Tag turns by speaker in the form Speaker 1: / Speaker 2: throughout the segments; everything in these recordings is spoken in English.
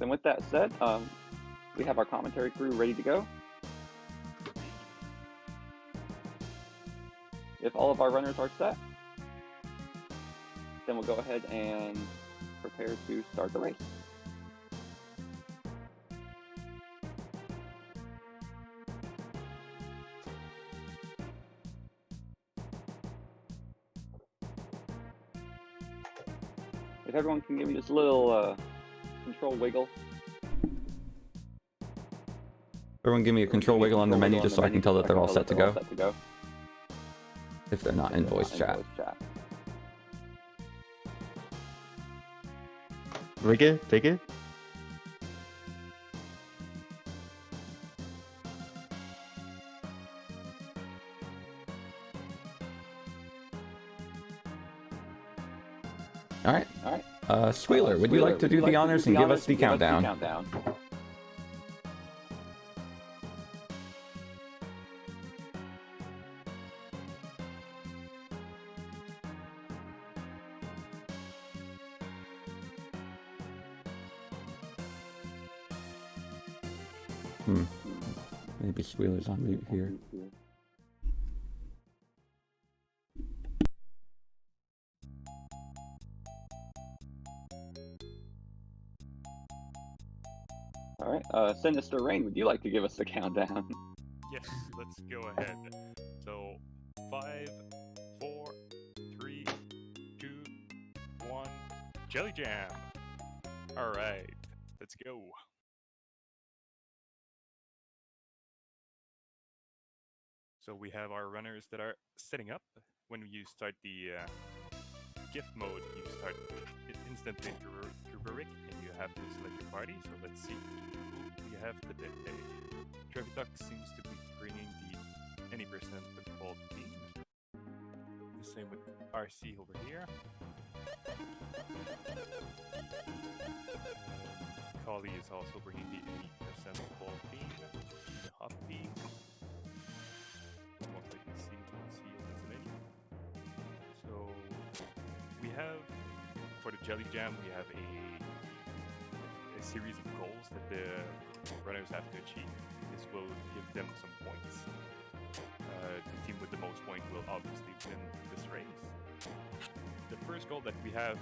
Speaker 1: And with that said, we have our commentary crew ready to go. If all of our runners are set, then we'll go ahead and prepare to start the race. If everyone can give me just a little control wiggle.
Speaker 2: Everyone give me a control wiggle on the menu just so I can tell that they're all set to go. If they're not in voice chat.
Speaker 3: Take it.
Speaker 2: All right. Squealer, would you like to do the honors and give us the countdown? Maybe Squealer's on mute here.
Speaker 1: All right, Sinister Rain, would you like to give us the countdown?
Speaker 4: Yes, let's go ahead. So, 5, 4, 3, 2, 1, Jelly Jam! Alright, let's go. So we have our runners that are setting up. When you start the gift mode, you start instantly Rubric, and you have to select your party. So let's see who we have today. Traviktox seems to be bringing the any percent default team. The same with RC over here. Kauliarys is also bringing the 80% default team. The Hoppie. Most likely see over today. So we have, for the Jelly Jam, we have a series of goals that the runners have to achieve. This will give them some points. The team with the most points will obviously win this race. The first goal that we have,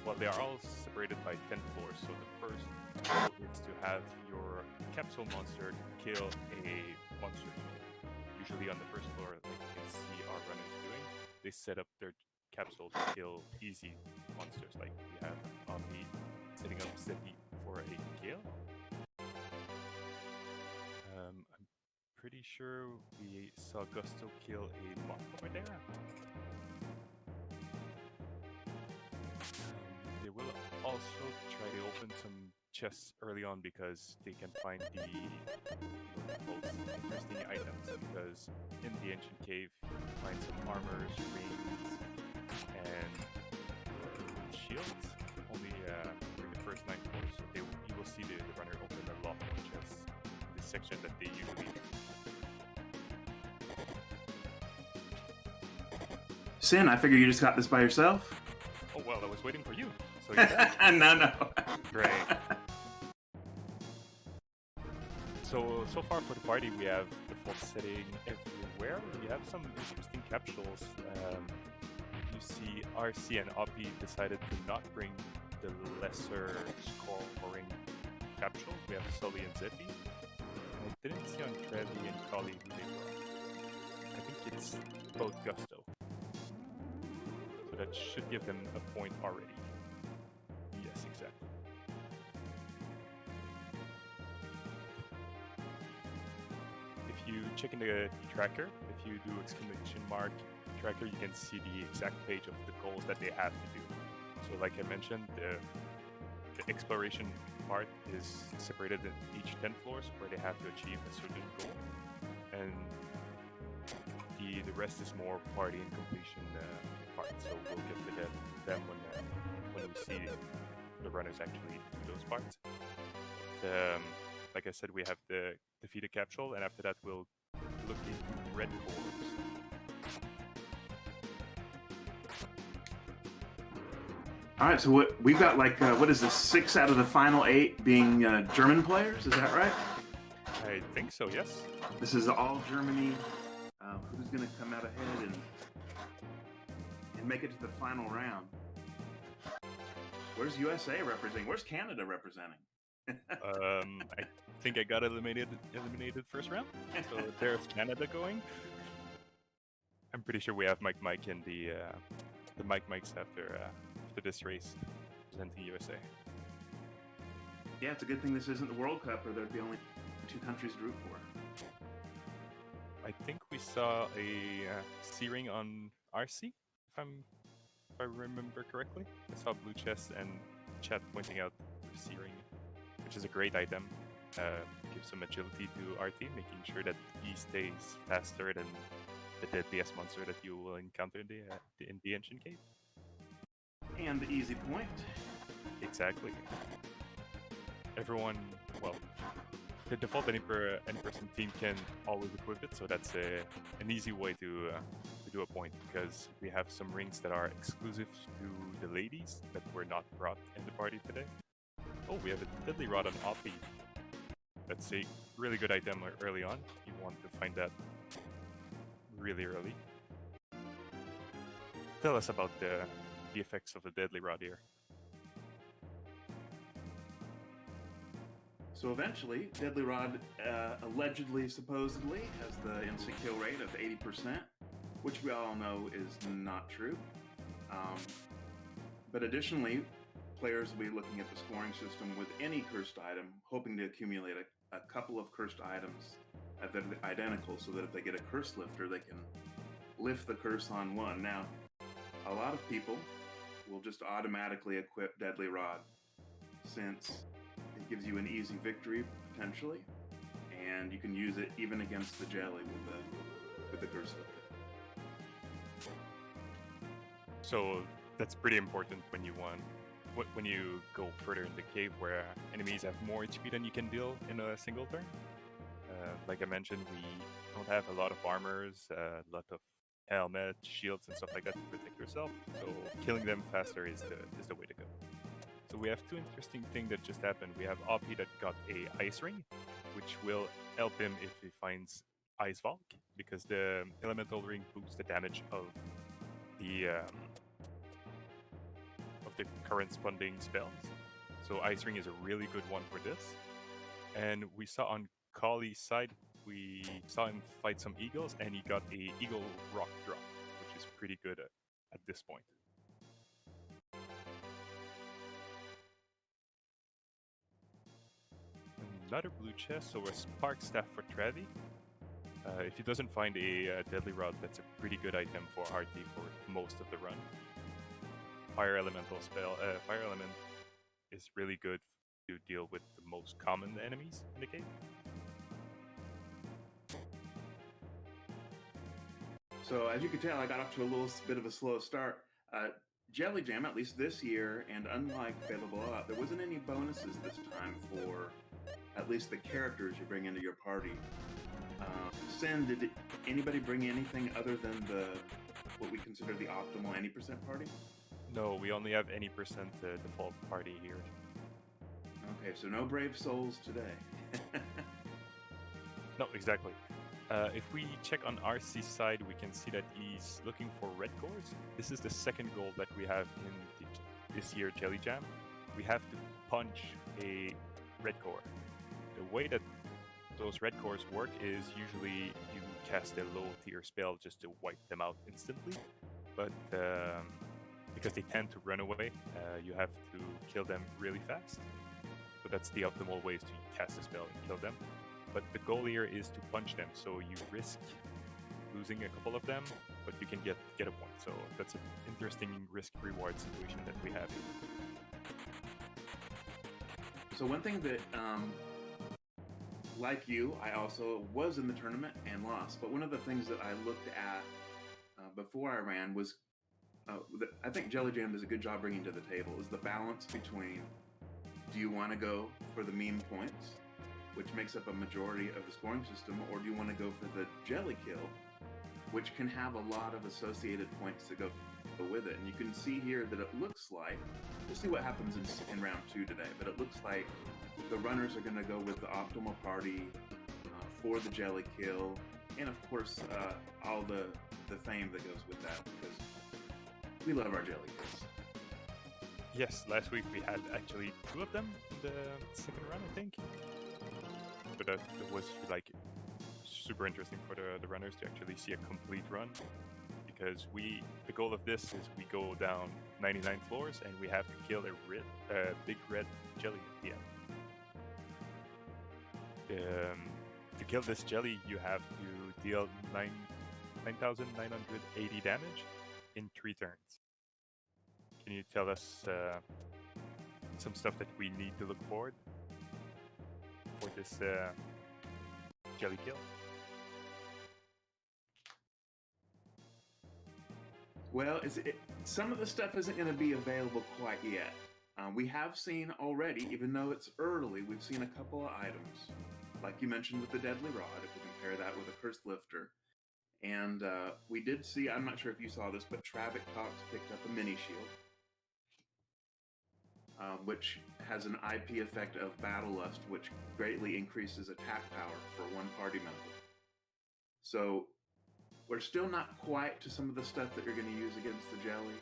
Speaker 4: well, they are all separated by 10 floors. So the first goal is to have your capsule monster kill a monster. Usually on the first floor, like you can see our runners doing, they set up their capsule to kill easy monsters. Like we have Omni setting up Seti for a kill. I'm pretty sure we saw Gusto kill a mob over there. They will also try to open some chests early on because they can find the most interesting items, because in the ancient cave you find some armors, rings, and shields only for the first 9 floors. So you will see the runner open a lot more chests in this section that they usually do.
Speaker 5: Sin, I figure you just got this by yourself.
Speaker 4: Oh well, I was waiting for you. So you're there.
Speaker 5: No.
Speaker 4: Great. So far for the party, we have default setting everywhere. We have some interesting capsules. You see RC and Oppie decided to not bring the lesser scoring capsule. We have Sully and Zeppi. I didn't see on Trevi and Kali who they were. I think it's both Gusto. So that should give them a point already. Yes, exactly. If you check in the tracker, if you do exclamation mark tracker, you can see the exact page of the goals that they have to do. So like I mentioned, the exploration part is separated in each 10 floors where they have to achieve a certain goal. And the rest is more party and completion part. So we'll get to them when we see the runners actually do those parts. Like I said, we have the defeated capsule, and after that we'll look into red cores.
Speaker 5: All right, so we've got like what is this? 6 out of the final 8 being German players. Is that right?
Speaker 4: I think so, yes.
Speaker 5: This is all Germany. Who's going to come out ahead and make it to the final round? Where's USA representing? Where's Canada representing?
Speaker 4: I think I got eliminated first round. So there's Canada going. I'm pretty sure we have Mike and the Mike Mikes after this race presenting USA.
Speaker 5: Yeah, it's a good thing this isn't the World Cup, or there'd be only 2 countries to root for.
Speaker 4: I think we saw a C-ring on RC, if I remember correctly. I saw Blue Chest and chat pointing out the C-ring, which is a great item. Gives some agility to RT, making sure that he stays faster than the deadliest monster that you will encounter in the Ancient Cave.
Speaker 5: And the easy point.
Speaker 4: Exactly. Everyone, well, the default any person team can always equip it, so that's an easy way to do a point, because we have some rings that are exclusive to the ladies that were not brought in the party today. Oh, we have a Deadly Rod on Hoppie. That's a really good item early on. You want to find that really early. Tell us about the effects of the Deadly Rod here.
Speaker 5: So eventually, Deadly Rod allegedly, supposedly, has the instant kill rate of 80%, which we all know is not true. But additionally, players will be looking at the scoring system with any cursed item, hoping to accumulate a couple of cursed items that are identical, so that if they get a curse lifter, they can lift the curse on one. Now, a lot of people will just automatically equip Deadly Rod, since it gives you an easy victory, potentially, and you can use it even against the jelly with the curse lifter.
Speaker 4: So that's pretty important when you go further in the cave, where enemies have more HP than you can deal in a single turn. Like I mentioned, we don't have a lot of armors, a lot of helmets, shields, and stuff like that to protect yourself. So killing them faster is the way to go. So we have 2 interesting things that just happened. We have Hoppie that got a Ice Ring, which will help him if he finds Ice Valk, because the Elemental Ring boosts the damage of the current spawning spells. So Ice Ring is a really good one for this. And we saw on Kauli's side, we saw him fight some eagles, and he got a Eagle Rock drop, which is pretty good at this point. Another blue chest, so a Spark Staff for Travi. If he doesn't find a Deadly Rod, that's a pretty good item for RT for most of the run. Fire Elemental spell. Fire Element is really good to deal with the most common enemies in the game.
Speaker 5: So as you can tell, I got off to a little bit of a slow start. Jelly Jam, at least this year, and unlike Fatal Blowout, there wasn't any bonuses this time for at least the characters you bring into your party. Sin, did anybody bring anything other than what we consider the optimal any percent party?
Speaker 4: No, we only have any percent default party here.
Speaker 5: Okay, so no Brave Souls today.
Speaker 4: No, exactly. If we check on RC's side, we can see that he's looking for red cores. This is the second goal that we have in this year Jelly Jam. We have to punch a red core. The way that those red cores work is usually you cast a low tier spell just to wipe them out instantly, but because they tend to run away, you have to kill them really fast. So that's the optimal ways to cast a spell and kill them. But the goal here is to punch them, so you risk losing a couple of them, but you can get a point. So that's an interesting risk-reward situation that we have here.
Speaker 5: So one thing that, like you, I also was in the tournament and lost. But one of the things that I looked at before I ran was, I think Jelly Jam does a good job bringing to the table, is the balance between, do you want to go for the meme points, which makes up a majority of the scoring system, or do you want to go for the jelly kill, which can have a lot of associated points that go with it. And you can see here that it looks like, we'll see what happens in round 2 today, but it looks like the runners are going to go with the optimal party for the jelly kill, and of course all the fame that goes with that, because we love our jelly kills.
Speaker 4: Yes, last week we had actually 2 of them in the second run, I think. But that was like super interesting for the runners to actually see a complete run, because the goal of this is we go down 99 floors and we have to kill a big red jelly at the end. To kill this jelly, you have to deal 9,980 damage in 3 turns. Can you tell us some stuff that we need to look forward for this jelly kill?
Speaker 5: Well, some of the stuff isn't going to be available quite yet. We have seen already, even though it's early, we've seen a couple of items. Like you mentioned with the Deadly Rod, if we compare that with a Cursed Lifter. And we did see, I'm not sure if you saw this, but Traviktox picked up a mini shield, which has an IP effect of Battle Lust, which greatly increases attack power for one party member. So we're still not quite to some of the stuff that you're going to use against the jelly,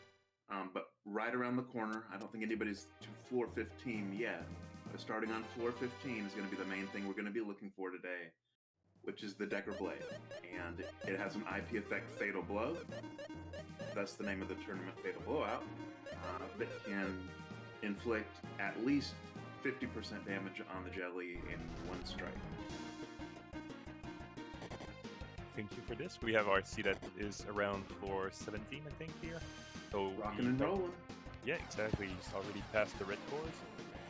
Speaker 5: but right around the corner, I don't think anybody's to floor 15 yet, but starting on floor 15 is going to be the main thing we're going to be looking for today, which is the Decker Blade. And it has an IP effect, Fatal Blow, thus the name of the tournament, Fatal Blowout, that can inflict at least 50% damage on the jelly in 1 strike.
Speaker 4: Thank you for this. We have RC that is around floor 17, I think, here. So
Speaker 5: Rocking and rolling.
Speaker 4: Yeah, exactly. He's already passed the red cores.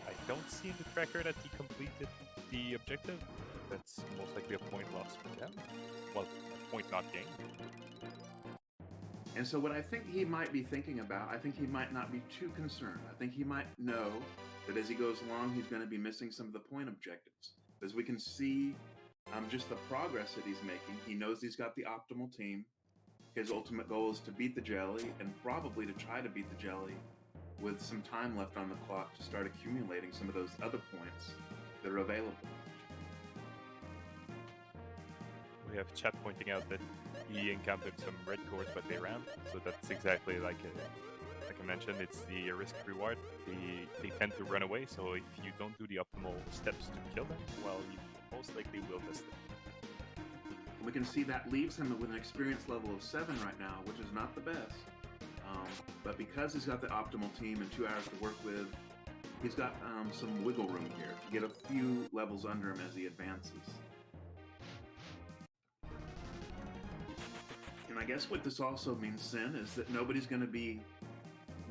Speaker 4: I don't see in the tracker that he completed the objective. That's most likely a point lost for them. Well, a point not gained.
Speaker 5: And so what I think he might be thinking about, I think he might not be too concerned. I think he might know that as he goes along, he's going to be missing some of the point objectives. As we can see, just the progress that he's making, he knows he's got the optimal team. His ultimate goal is to beat the jelly, and probably to try to beat the jelly with some time left on the clock to start accumulating some of those other points that are available.
Speaker 4: We have chat pointing out that he encountered some red cores, but they ran. So that's exactly like I mentioned, it's the risk reward. They tend to run away, so if you don't do the optimal steps to kill them, well, you most likely will miss them.
Speaker 5: We can see that leaves him with an experience level of 7 right now, which is not the best. But because he's got the optimal team and 2 hours to work with, he's got some wiggle room here to get a few levels under him as he advances. And I guess what this also means, Sin, is that nobody's going to be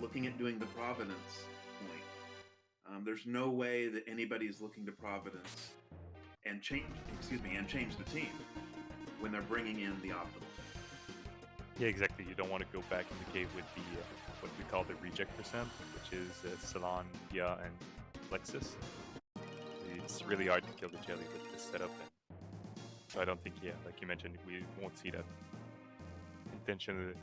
Speaker 5: looking at doing the Providence point. There's no way that anybody's looking to Providence and change the team when they're bringing in the optimal.
Speaker 4: Yeah, exactly. You don't want to go back in the cave with the what we call the reject percent, which is Salon, Pia, and Lexus. It's really hard to kill the jelly with this setup. So I don't think, yeah, like you mentioned, we won't see that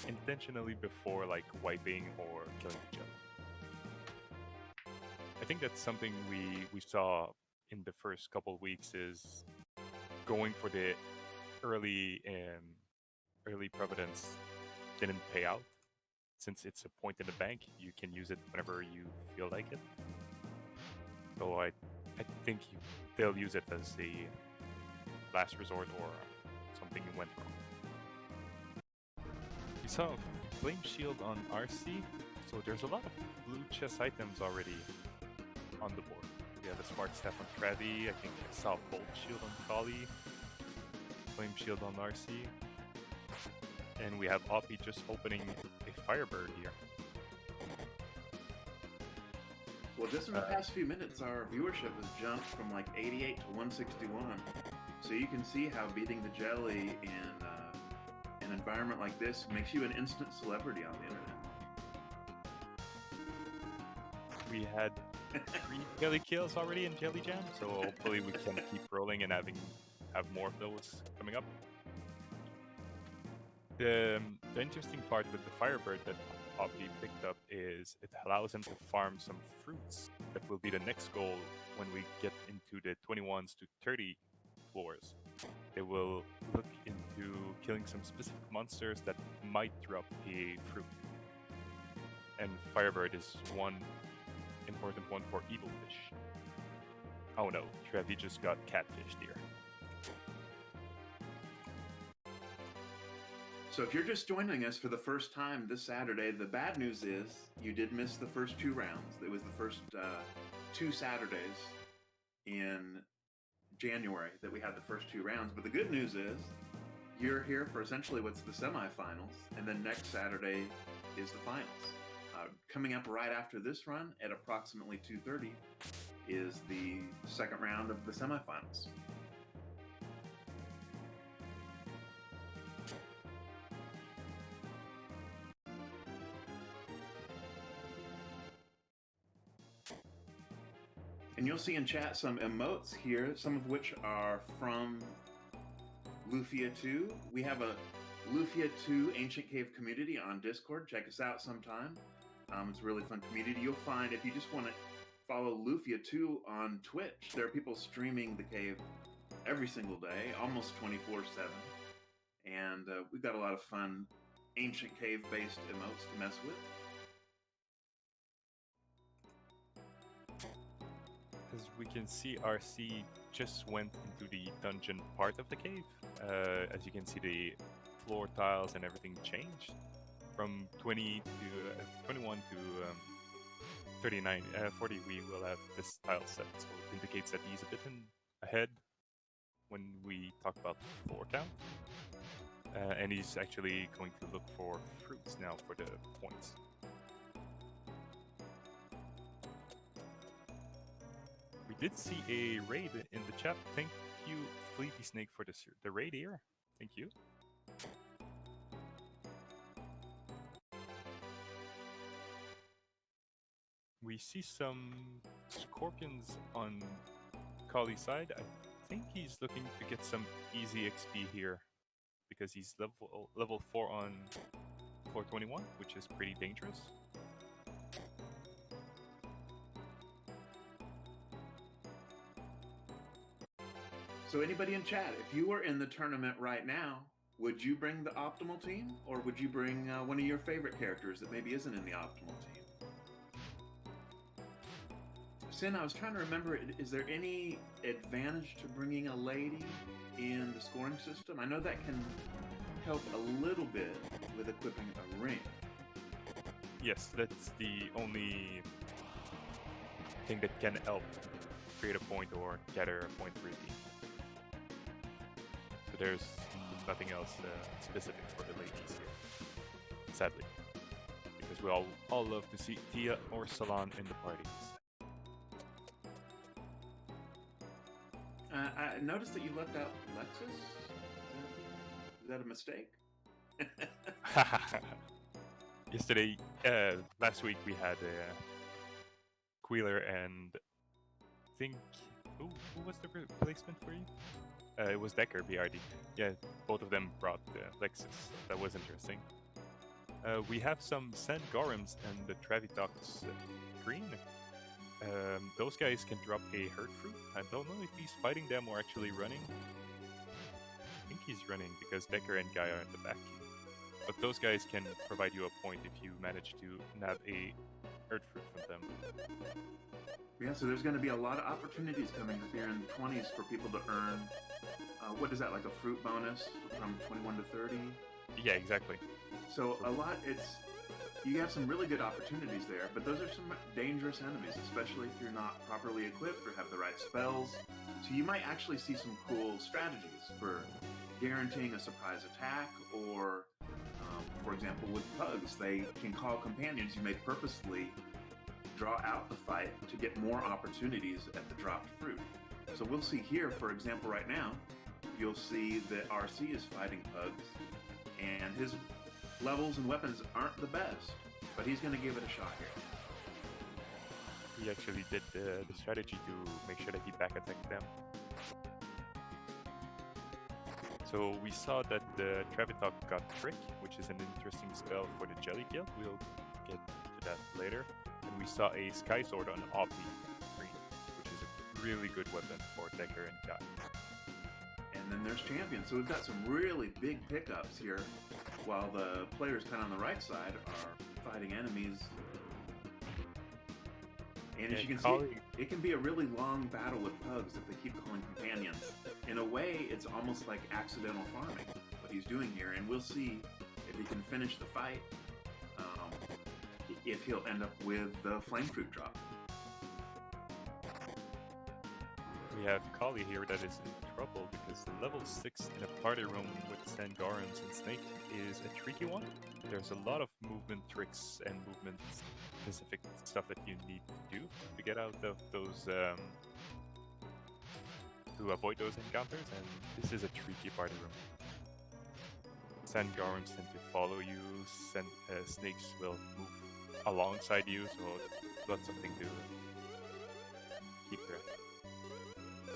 Speaker 4: intentionally before like wiping or killing the jelly. I think that's something we saw in the first couple of weeks, is going for the early Providence didn't pay out. Since it's a point in the bank, you can use it whenever you feel like it. So I think they'll use it as a last resort or something went wrong. We saw a Flame Shield on RC, so there's a lot of blue chest items already on the board. We have a Smart Staff on Travi, I think I saw a Bolt Shield on Kali, Flame Shield on RC, and we have Hoppie just opening a Firebird here.
Speaker 5: Well, just in the past few minutes, our viewership has jumped from like 88 to 161. So you can see how beating the jelly in an environment like this makes you an instant celebrity on the internet.
Speaker 4: We had 3 jelly kills already in Jelly Jam, so hopefully we can keep rolling and have more of those coming up. The interesting part with the Firebird that Hoppie picked up is it allows him to farm some fruits. That will be the next goal when we get into the 21s to 30 floors. They will look into killing some specific monsters that might drop a fruit. And Firebird is one important one for Evil Fish. Oh no, Trevi just got catfished here.
Speaker 5: So if you're just joining us for the first time this Saturday, the bad news is you did miss the first 2 rounds. It was the first 2 Saturdays in January that we had the first 2 rounds. But the good news is you're here for essentially what's the semifinals, and then next Saturday is the finals. Coming up right after this run at approximately 2:30 is the second round of the semifinals. And you'll see in chat some emotes here, some of which are from Lufia 2. We have a Lufia 2 Ancient Cave community on Discord. Check us out sometime. It's a really fun community. You'll find if you just want to follow Lufia 2 on Twitch, there are people streaming the cave every single day, almost 24/7. And we've got a lot of fun Ancient Cave-based emotes to mess with.
Speaker 4: As we can see, RC just went into the dungeon part of the cave. As you can see, the floor tiles and everything changed from 20 to 21 to 39, 40. We will have this tile set, so it indicates that he's a bit ahead when we talk about floor count. And he's actually going to look for fruits now for the points. We did see a raid in the chat. Thank you, Fleepy Snake, for the raid here. Thank you. We see some scorpions on Kauli's side. I think he's looking to get some easy XP here because he's level 4 on floor 21, which is pretty dangerous.
Speaker 5: So anybody in chat, if you were in the tournament right now, would you bring the optimal team, or would you bring one of your favorite characters that maybe isn't in the optimal team? Sin, I was trying to remember, is there any advantage to bringing a lady in the scoring system? I know that can help a little bit with equipping a ring.
Speaker 4: Yes, that's the only thing that can help create a point or gather a point for a team. So there's nothing else specific for the ladies here, sadly, because we all love to see Tia or Salon in the parties.
Speaker 5: I noticed that you left out Lexus. Is that a mistake?
Speaker 4: Yesterday, last week we had Queeler and I think who was the replacement for you? It was Decker BRD. Yeah, both of them brought Lexus. That was interesting. We have some Sand Gorums and the Traviktox green. Those guys can drop a hurt fruit. I don't know if he's fighting them or actually running. I think he's running because Decker and Guy are in the back. But those guys can provide you a point if you manage to nab a hurt fruit from them.
Speaker 5: Yeah, so there's going to be a lot of opportunities coming up here in the 20s for people to earn, what is that, like a fruit bonus from 21 to 30?
Speaker 4: Yeah, exactly.
Speaker 5: So a lot, you have some really good opportunities there, but those are some dangerous enemies, especially if you're not properly equipped or have the right spells. So you might actually see some cool strategies for guaranteeing a surprise attack, or, for example, with pugs, they can call companions you may purposely draw out the fight to get more opportunities at the dropped fruit. So we'll see here, for example, right now, you'll see that RC is fighting pugs, and his levels and weapons aren't the best, but he's going to give it a shot here.
Speaker 4: He actually did the strategy to make sure that he back attacked them. So we saw that the Traviktox got Trick, which is an interesting spell for the Jelly Kill. We'll get to that later. And we saw a Sky Sword on Hoppie Green, which is a really good weapon for Decker and Guy.
Speaker 5: And then there's Champion. So we've got some really big pickups here, while the players kind of on the right side are fighting enemies. And as you can see, it can be a really long battle with pugs if they keep calling companions. In a way, it's almost like accidental farming, what he's doing here, and we'll see if he can finish the fight, if he'll end up with the flame fruit drop.
Speaker 4: We have Kali here that is in trouble because the level 6 in a party room with Sangorans and Snake is a tricky one. There's a lot of movement tricks and movement specific stuff that you need to do to get out of those, to avoid those encounters, and this is a tricky party room. Sangorans tend to follow you, snakes will move alongside you, so lots of things to keep track.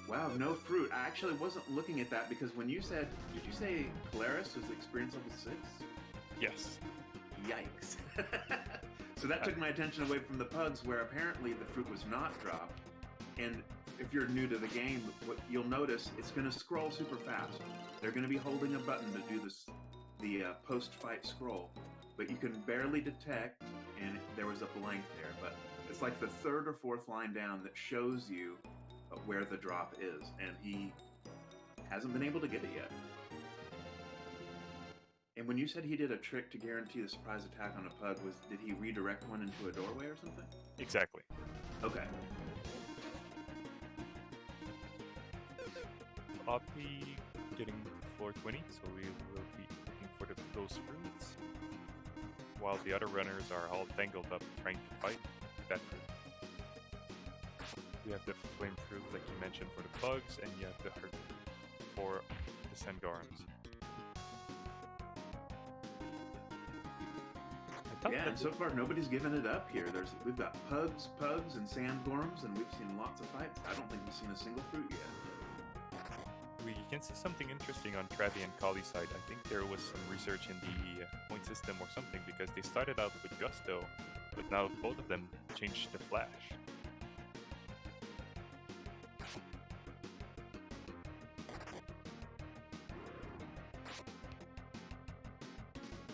Speaker 5: Wow, no fruit. I actually wasn't looking at that because when you said, did you say Kauliarys was experience level 6?
Speaker 4: Yes.
Speaker 5: Yikes. So that took my attention away from the pugs, where apparently the fruit was not dropped. And if you're new to the game, what you'll notice, it's going to scroll super fast. They're going to be holding a button to do this, the post-fight scroll, but you can barely detect, and there was a blank there, but it's like the third or fourth line down that shows you where the drop is, and he hasn't been able to get it yet. And when you said he did a trick to guarantee the surprise attack on a pug, did he redirect one into a doorway or something?
Speaker 4: Exactly.
Speaker 5: Okay.
Speaker 4: Hoppie getting to floor 20, so we will be looking for those fruits, while the other runners are all tangled up trying to fight that fruit. We have the flame fruit, like you mentioned, for the bugs, and you have the heart fruit for the Sangorans.
Speaker 5: Yeah, and so far nobody's given it up here. We've got pugs, and sandgorms, and we've seen lots of fights. I don't think we've seen a single fruit yet.
Speaker 4: We can see something interesting on Travi and Kali's side. I think there was some research in the point system or something, because they started out with Gusto, but now both of them changed the flash.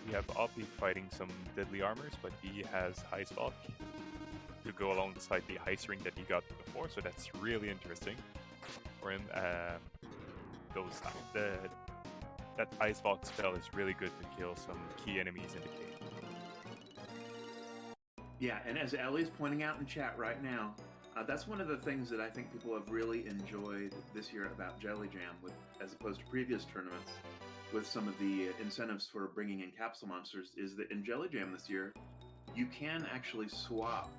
Speaker 4: We have Hoppie fighting some deadly armors, but he has Ice Valk to go alongside the Ice Ring that he got before, so that's really interesting for him. That Ice Valk spell is really good to kill some key enemies in the cave.
Speaker 5: Yeah, and as Ellie's pointing out in chat right now, that's one of the things that I think people have really enjoyed this year about Jelly Jam, as opposed to previous tournaments, with some of the incentives for bringing in capsule monsters, is that in Jelly Jam this year, you can actually swap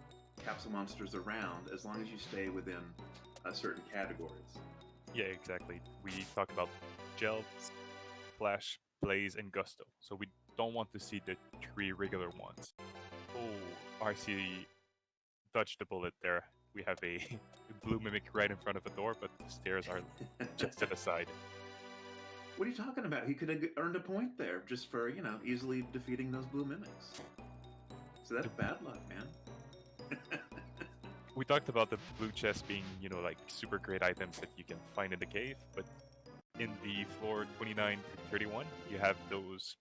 Speaker 5: capsule monsters around as long as you stay within certain categories.
Speaker 4: Yeah, exactly. We talk about Gel, Flash, Blaze, and Gusto. So we don't want to see the 3 regular ones. Oh, RC dodged the bullet there. We have a blue mimic right in front of the door, but the stairs are just to the side.
Speaker 5: What are you talking about? He could have earned a point there just for, easily defeating those blue mimics. So that's bad luck, man.
Speaker 4: We talked about the blue chests being, like super great items that you can find in the cave, but in the floor 29 to 31, you have those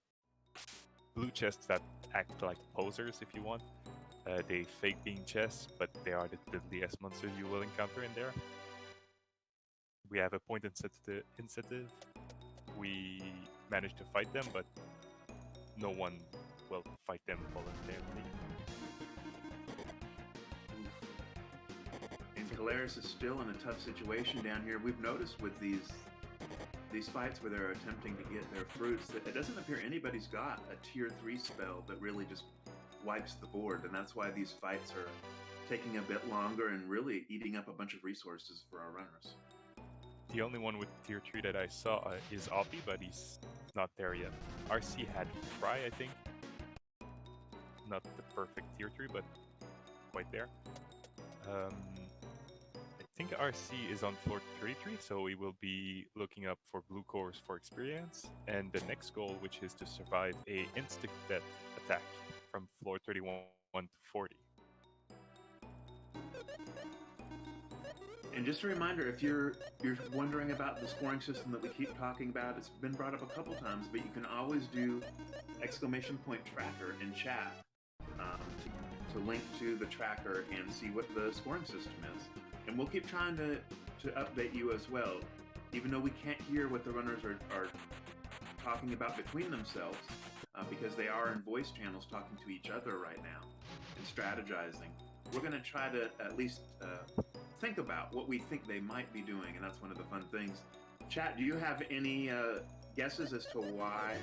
Speaker 4: blue chests that act like posers if you want. They fake being chests, but they are the deadliest monsters you will encounter in there. We have a point incentive. We managed to fight them, but no one will fight them voluntarily.
Speaker 5: And Kauliarys is still in a tough situation down here. We've noticed with these fights where they're attempting to get their fruits that it doesn't appear anybody's got a tier 3 spell that really just wipes the board, and that's why these fights are taking a bit longer and really eating up a bunch of resources for our runners.
Speaker 4: The only one with tier 3 that I saw is Hoppie, but he's not there yet. RC had Fry, I think. Not the perfect tier 3, but quite there. I think RC is on floor 33, so we will be looking up for blue cores for experience. And the next goal, which is to survive a instant death attack from floor 31 to 40.
Speaker 5: And just a reminder, if you're wondering about the scoring system that we keep talking about, it's been brought up a couple times, but you can always do !tracker in chat to link to the tracker and see what the scoring system is. And we'll keep trying to update you as well, even though we can't hear what the runners are talking about between themselves, because they are in voice channels talking to each other right now and strategizing. We're going to try to at least think about what we think they might be doing, and that's one of the fun things. Chat, do you have any guesses as to why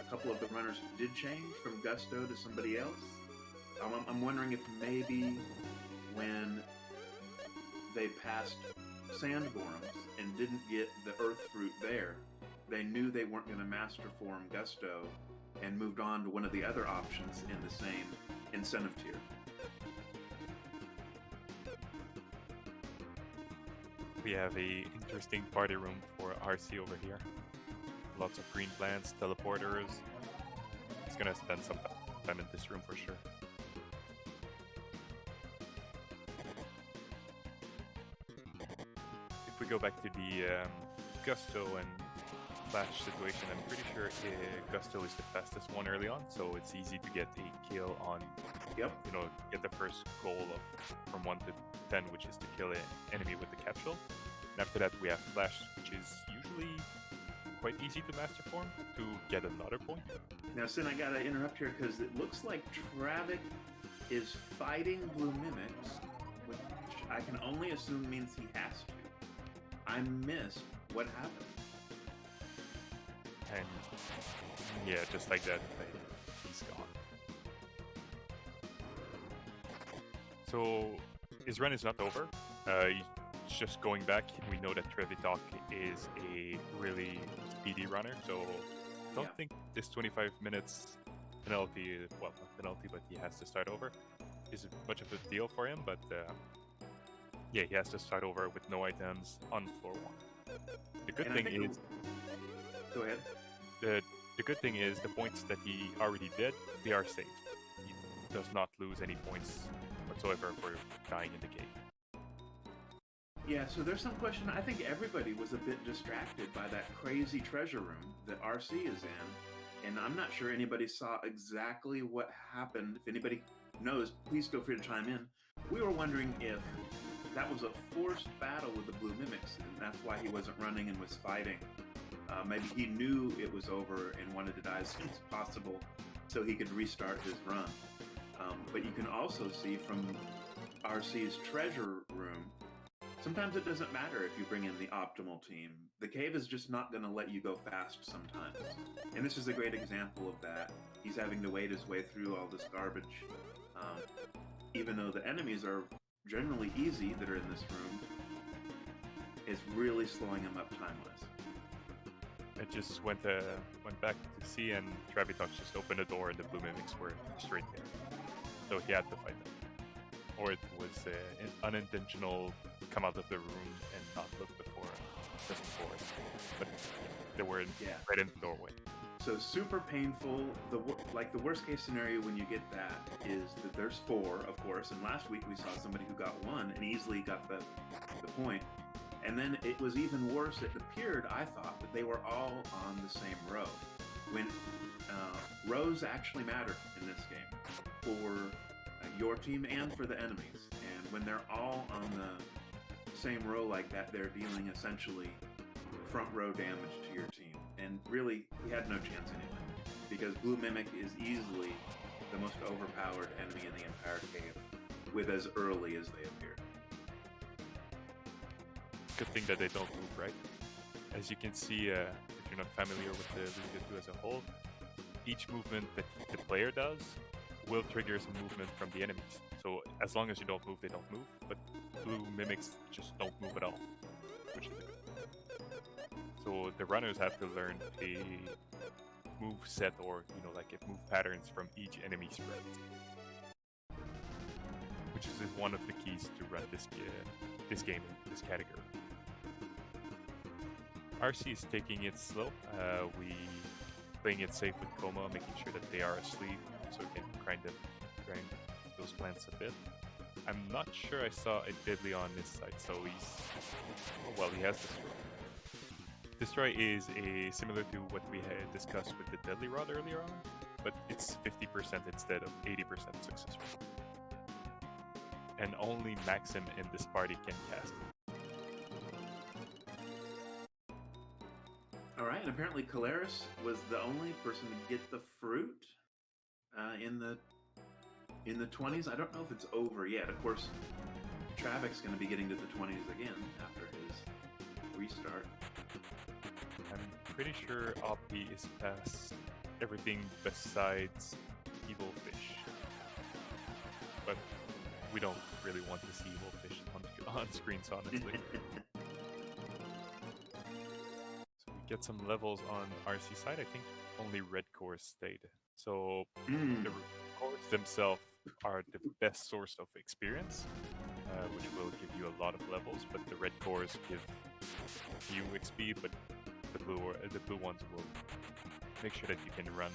Speaker 5: a couple of the runners did change from Gusto to somebody else? I'm wondering if maybe when they passed Sandgorms and didn't get the Earth Fruit there, they knew they weren't going to master form Gusto and moved on to one of the other options in the same incentive tier.
Speaker 4: We have a interesting party room for RC over here. Lots of green plants, teleporters. He's gonna spend some time in this room for sure. If we go back to the Gusto and Flash situation, I'm pretty sure Gusto is the fastest one early on, so it's easy to get a kill on.
Speaker 5: Yep.
Speaker 4: You know, get the first goal of from 1 to 10, which is to kill an enemy with the capsule. And after that, we have Flash, which is usually quite easy to master form to get another point.
Speaker 5: Now, Sin, I gotta interrupt here because it looks like Travik is fighting Blue Mimics, which I can only assume means he has to. I missed what happened.
Speaker 4: And yeah, just like that, he's gone. So his run is not over. He's just going back. We know that Traviktox is a really speedy runner, so I don't think this 25 minutes penalty, well, not penalty, but he has to start over, is much of a deal for him, but yeah, he has to start over with no items on floor 1. The good thing is...
Speaker 5: Go ahead.
Speaker 4: The good thing is the points that he already did, they are saved. He does not lose any points whatsoever for dying in the cave.
Speaker 5: Yeah, so there's some question. I think everybody was a bit distracted by that crazy treasure room that RC is in, and I'm not sure anybody saw exactly what happened. If anybody knows, please feel free to chime in. We were wondering if that was a forced battle with the Blue Mimics, and that's why he wasn't running and was fighting. Maybe he knew it was over and wanted to die as soon as possible so he could restart his run. But you can also see from RC's treasure room, sometimes it doesn't matter if you bring in the optimal team. The cave is just not going to let you go fast sometimes. And this is a great example of that. He's having to wade his way through all this garbage. Even though the enemies are generally easy that are in this room, it's really slowing him up time-wise.
Speaker 4: It just went back to see, and Traviktox just opened the door, and the Blue Mimics were straight there. So he had to fight them. Or it was an unintentional come out of the room and not look just before. But they were right in the doorway.
Speaker 5: So super painful. The worst case scenario when you get that is that there's 4, of course. And last week we saw somebody who got 1 and easily got the point. And then it was even worse. It appeared, I thought, that they were all on the same row. When rows actually matter in this game for your team and for the enemies. And when they're all on the same row like that, they're dealing essentially front row damage to your team. And really, he had no chance anyway, because Blue Mimic is easily the most overpowered enemy in the entire cave, with as early as they appeared.
Speaker 4: Good thing that they don't move, right? As you can see, if you're not familiar with the Lufia 2 as a whole, each movement that the player does will trigger some movement from the enemies. So as long as you don't move, they don't move, but Blue Mimics just don't move at all, which is a good thing. So the runners have to learn a move set, or like move patterns from each enemy spread. We which is one of the keys to run this game, this category. RC is taking it slow. We playing it safe with Coma, making sure that they are asleep, so we can grind those plants a bit. I'm not sure I saw a Deadly on this side, so he has Destroy. Destroy is similar to what we had discussed with the Deadly Rod earlier on, but it's 50% instead of 80% success rate. And only Maxim in this party can cast it.
Speaker 5: Alright, and apparently Kauliarys was the only person to get the fruit in the 20s. I don't know if it's over yet. Of course, Travik's going to be getting to the 20s again after his restart.
Speaker 4: I'm pretty sure Hoppie is past everything besides Evil Fish. But we don't really want to see Evil Fish on screens, honestly. So we get some levels on RC side. I think only red cores stayed. So the cores themselves are the best source of experience, which will give you a lot of levels, but the red cores give few XP, but the blue ones will make sure that you can run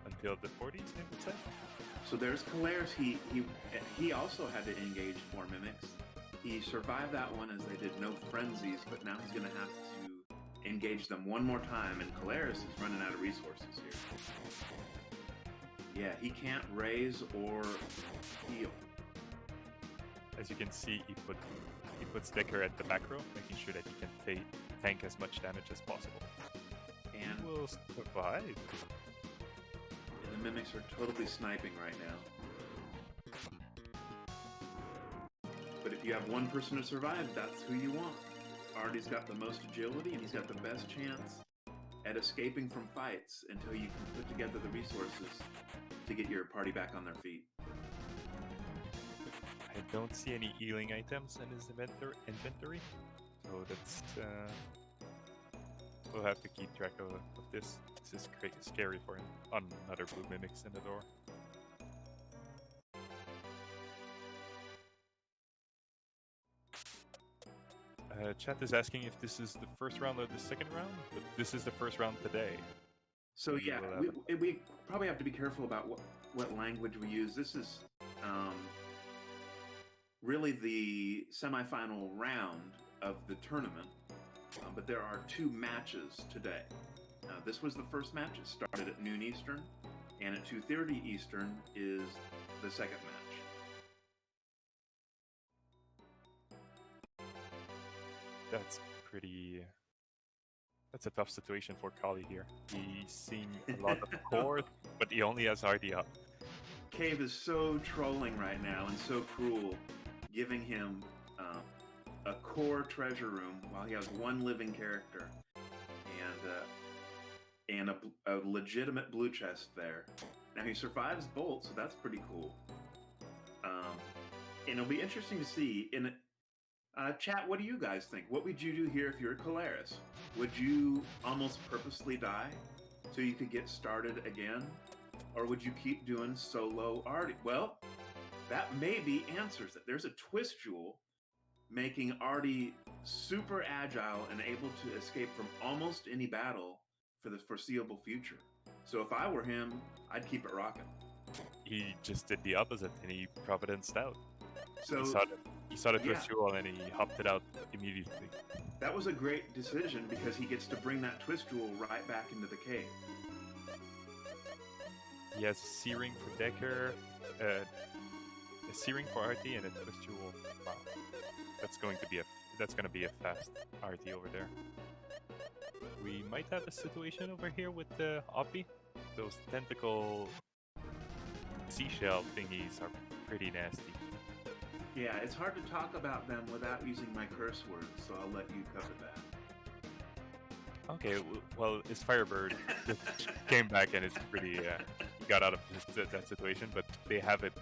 Speaker 4: until the 40s, I would say.
Speaker 5: So there's Kauliarys. He also had to engage 4 mimics. He survived that one as they did no frenzies, but now he's going to have to engage them one more time, and Kauliarys is running out of resources here. Yeah, he can't raise or heal.
Speaker 4: As you can see, he puts Decker at the back row, making sure that he can tank as much damage as possible.
Speaker 5: And
Speaker 4: he will survive.
Speaker 5: And the mimics are totally sniping right now. But if you have one person to survive, that's who you want. Artie's got the most agility, and he's got the best chance at escaping from fights until you can put together the resources to get your party back on their feet.
Speaker 4: I don't see any healing items in his inventory, so that's we'll have to keep track of this. This is scary for him. Another blue mimics in the door. Chat is asking if this is the first round or the second round, but this is the first round today.
Speaker 5: So yeah, we probably have to be careful about what language we use. This is really the semifinal round of the tournament, but there are 2 matches today. This was the first match. It started at noon Eastern, and at 2:30 Eastern is the second match.
Speaker 4: That's a tough situation for Kali here. He's seen a lot of core, but he only has RD up.
Speaker 5: Cave is so trolling right now and so cruel, giving him a core treasure room while he has 1 living character and a legitimate blue chest there. Now he survives Bolt, so that's pretty cool. And it'll be interesting to see in chat. What do you guys think? What would you do here if you're Kauliarys? Would you almost purposely die so you could get started again, or would you keep doing solo Artie? Well, that maybe answers it. There's a twist jewel making Artie super agile and able to escape from almost any battle for the foreseeable future. So if I were him, I'd keep it rocking.
Speaker 4: He just did the opposite, and he providenced out.
Speaker 5: So
Speaker 4: he saw the twist jewel, and he hopped it out immediately.
Speaker 5: That was a great decision because he gets to bring that twist jewel right back into the cave.
Speaker 4: He has a C-ring for Decker, a C-ring for RT, and a twist jewel. Wow, that's going to be a fast RT over there. We might have a situation over here with the Hoppie. Those tentacle seashell thingies are pretty nasty.
Speaker 5: Yeah, it's hard to talk about them without using my curse words, so I'll let you cover that.
Speaker 4: Okay, well, his Firebird just came back and it's pretty... he got out of that situation, but they have it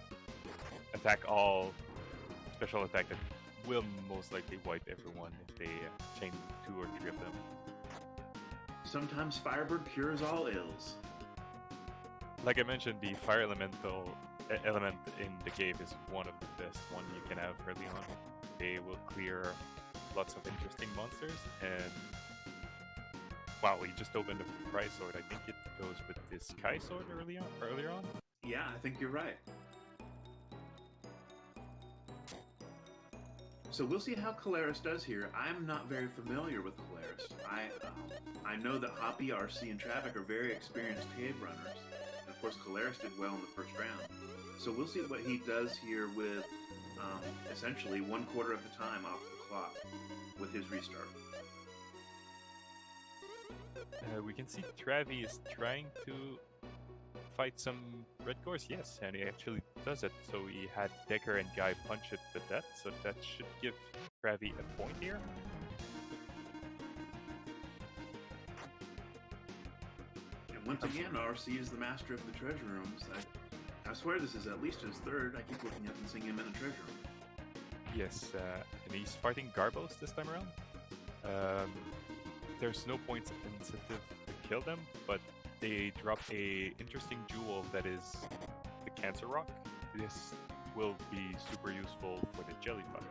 Speaker 4: attack all special attack that will most likely wipe everyone if they chain 2 or 3 of them.
Speaker 5: Sometimes Firebird cures all ills.
Speaker 4: Like I mentioned, the Fire Elemental element in the game is one of the best one you can have early on. They will clear lots of interesting monsters, and wow, we just opened a Fry Sword. I think it goes with this Kai Sword earlier on.
Speaker 5: Yeah, I think you're right. So we'll see how Kauliarys does here. I'm not very familiar with Kauliarys. I know that Hoppie, RC, and Travik are very experienced cave runners. And of course, Kauliarys did well in the first round. So we'll see what he does here with essentially 1/4 of the time off the clock with his restart.
Speaker 4: We can see Travi is trying to fight some red cores, yes, and he actually does it. So he had Decker and Guy punch it to death, so that should give Travi a point here.
Speaker 5: And once again, RC is the master of the treasure rooms. I swear this is at least his third. I keep looking up and seeing him in a treasure room.
Speaker 4: Yes, and he's fighting Garbos this time around. There's no points incentive to kill them, but they drop a interesting jewel that is the Cancer Rock. This will be super useful for the jelly fight.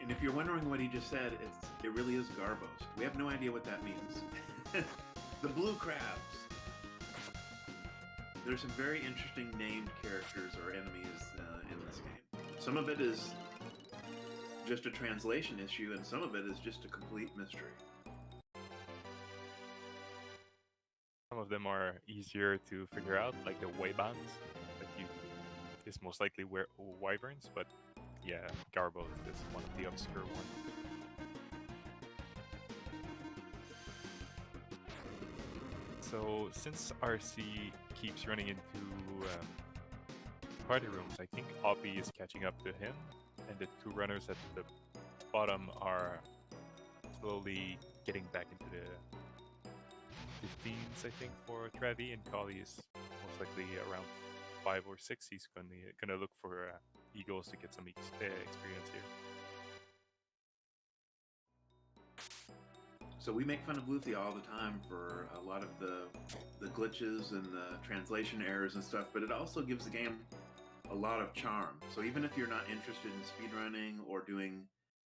Speaker 5: And if you're wondering what he just said, it really is Garbos. We have no idea what that means. The blue crabs. There's some very interesting named characters or enemies in this game. Some of it is just a translation issue, and some of it is just a complete mystery.
Speaker 4: Some of them are easier to figure out, like the Waybands, that you is most likely wyverns, but yeah, Garbo is one of the obscure ones. So since RC keeps running into party rooms, I think Hoppie is catching up to him, and the two runners at the bottom are slowly getting back into the 15s, I think, for Travi, and Kali is most likely around 5 or 6. He's gonna look for Eagles to get some experience here.
Speaker 5: So we make fun of Lufia all the time for a lot of the glitches and the translation errors and stuff, but it also gives the game a lot of charm. So even if you're not interested in speedrunning or doing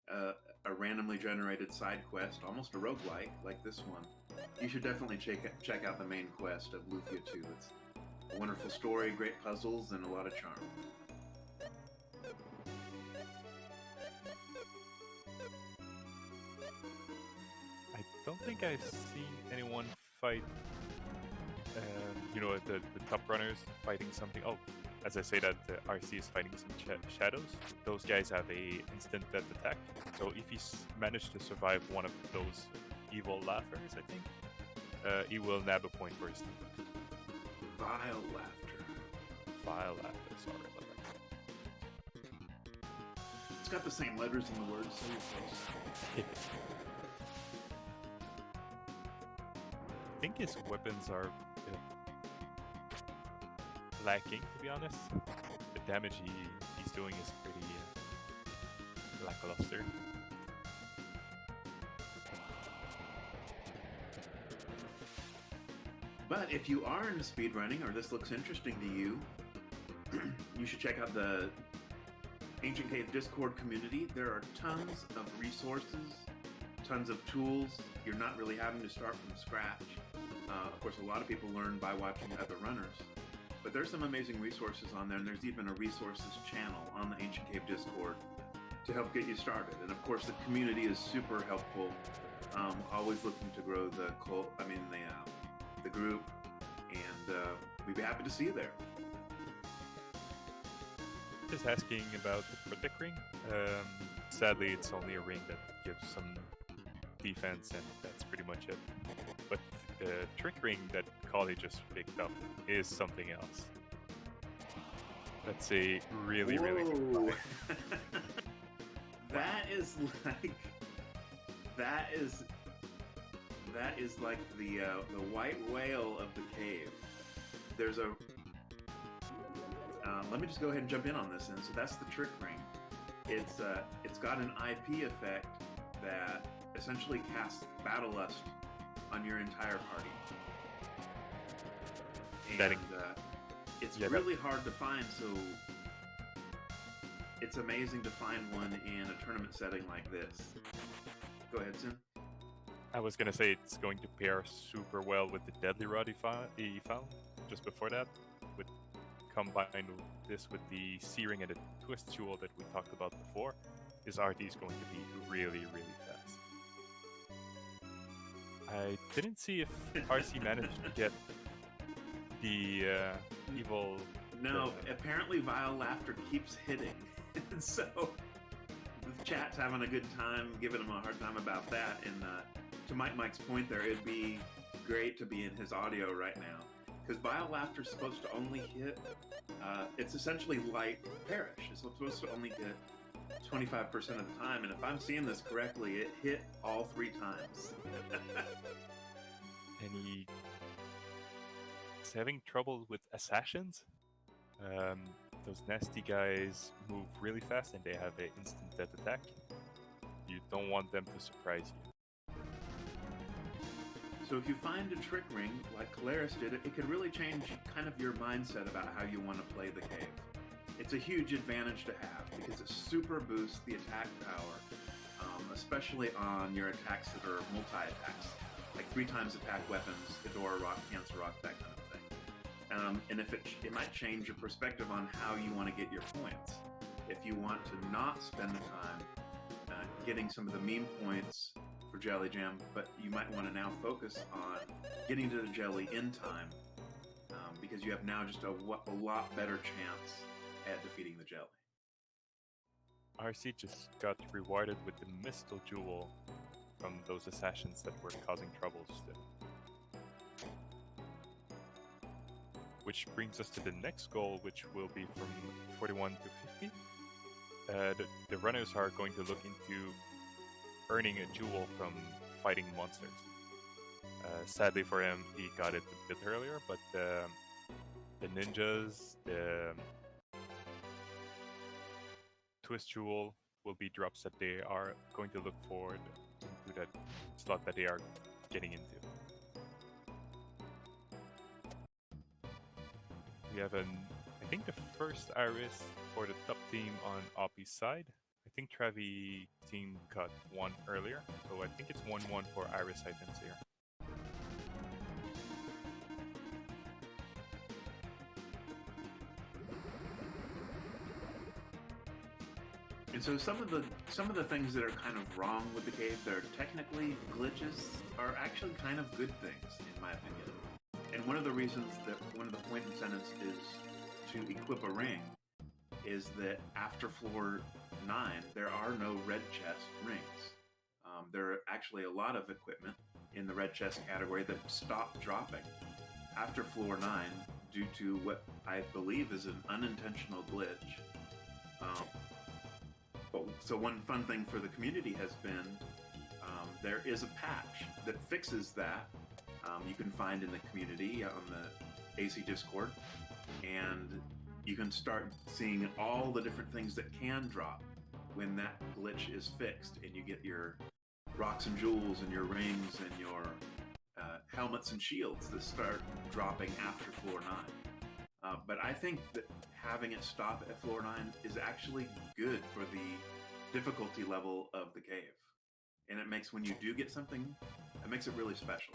Speaker 5: a randomly generated side quest, almost a roguelike like this one, you should definitely check out the main quest of Lufia 2. It's a wonderful story, great puzzles, and a lot of charm.
Speaker 4: I don't think I've seen anyone fight, the top runners fighting something. Oh, as I say that, RC is fighting some shadows. Those guys have a instant death attack. So if he's managed to survive one of those evil laughers, I think, he will nab a point for his team.
Speaker 5: Vile laughter.
Speaker 4: Vile laughter, sorry about that.
Speaker 5: It's got the same letters in the word, so you're close.
Speaker 4: I think his weapons are lacking, to be honest. The damage he's doing is pretty lackluster.
Speaker 5: But if you are into speedrunning, or this looks interesting to you, you should check out the Ancient Cave Discord community. There are tons of resources, tons of tools. You're not really having to start from scratch. Of course, a lot of people learn by watching other runners. But there's some amazing resources on there, and there's even a resources channel on the Ancient Cave Discord to help get you started. And of course, the community is super helpful. Always looking to grow the group, and we'd be happy to see you there.
Speaker 4: Just asking about the Protect Ring. Sadly, it's only a ring that gives some defense, and that's pretty much it. But the Trick Ring that Kali just picked up is something else. That's a really, really good fight.
Speaker 5: That is like the white whale of the cave. There's a let me just go ahead and jump in on this. And so that's the Trick Ring. It's got an IP effect that essentially casts Battle Lust on your entire party. and it's really hard to find. So it's amazing to find one in a tournament setting like this. Go ahead, Sin.
Speaker 4: I was gonna say it's going to pair super well with the Deadly Rod he found just before that. With combine this with the Searing and the Twist Jewel that we talked about before, his RT is going to be really, really fast. I didn't see if RC managed to get the evil...
Speaker 5: No, apparently Vile Laughter keeps hitting. And so the chat's having a good time, giving him a hard time about that. And to Mike's point there, it'd be great to be in his audio right now. Because Vile Laughter's supposed to only hit, it's essentially like Parrish. It's supposed to only hit 25% of the time. And if I'm seeing this correctly, it hit all 3 times.
Speaker 4: And he's having trouble with Assassins. Those nasty guys move really fast and they have an instant death attack. You don't want them to surprise you.
Speaker 5: So if you find a trick ring, like Kauliarys did, it could really change kind of your mindset about how you want to play the cave. It's a huge advantage to have because it super boosts the attack power, especially on your attacks that are multi-attacks, like 3 times attack weapons, Fedora Rock, Cancer Rock, that kind of thing. And if it might change your perspective on how you want to get your points. If you want to not spend the time getting some of the meme points for Jelly Jam, but you might want to now focus on getting to the Jelly in time, because you have now just a lot better chance at defeating the Jelly.
Speaker 4: RC just got rewarded with the Mistle Jewel from those assassins that were causing troubles still. Which brings us to the next goal, which will be from 41 to 50. The runners are going to look into earning a jewel from fighting monsters. Sadly for him, he got it a bit earlier, but the ninjas, the Twist Jewel will be drops that they are going to look forward into that slot that they are getting into. We have I think the first Iris for the top team on Oppie's side. I think Travi team got 1 earlier, so I think it's 1-1 for Iris items here.
Speaker 5: And so some of the things that are kind of wrong with the cave, that are technically glitches, are actually kind of good things, in my opinion. And one of the reasons that one of the point incentives is to equip a ring is that after floor 9, there are no red chest rings. There are actually a lot of equipment in the red chest category that stop dropping after floor 9 due to what I believe is an unintentional glitch. So one fun thing for the community has been there is a patch that fixes that. You can find in the community on the AC Discord, and you can start seeing all the different things that can drop when that glitch is fixed, and you get your rocks and jewels and your rings and your helmets and shields that start dropping after floor 9. But I think that having it stop at floor 9 is actually good for the difficulty level of the cave, and it makes, when you do get something, it makes it really special.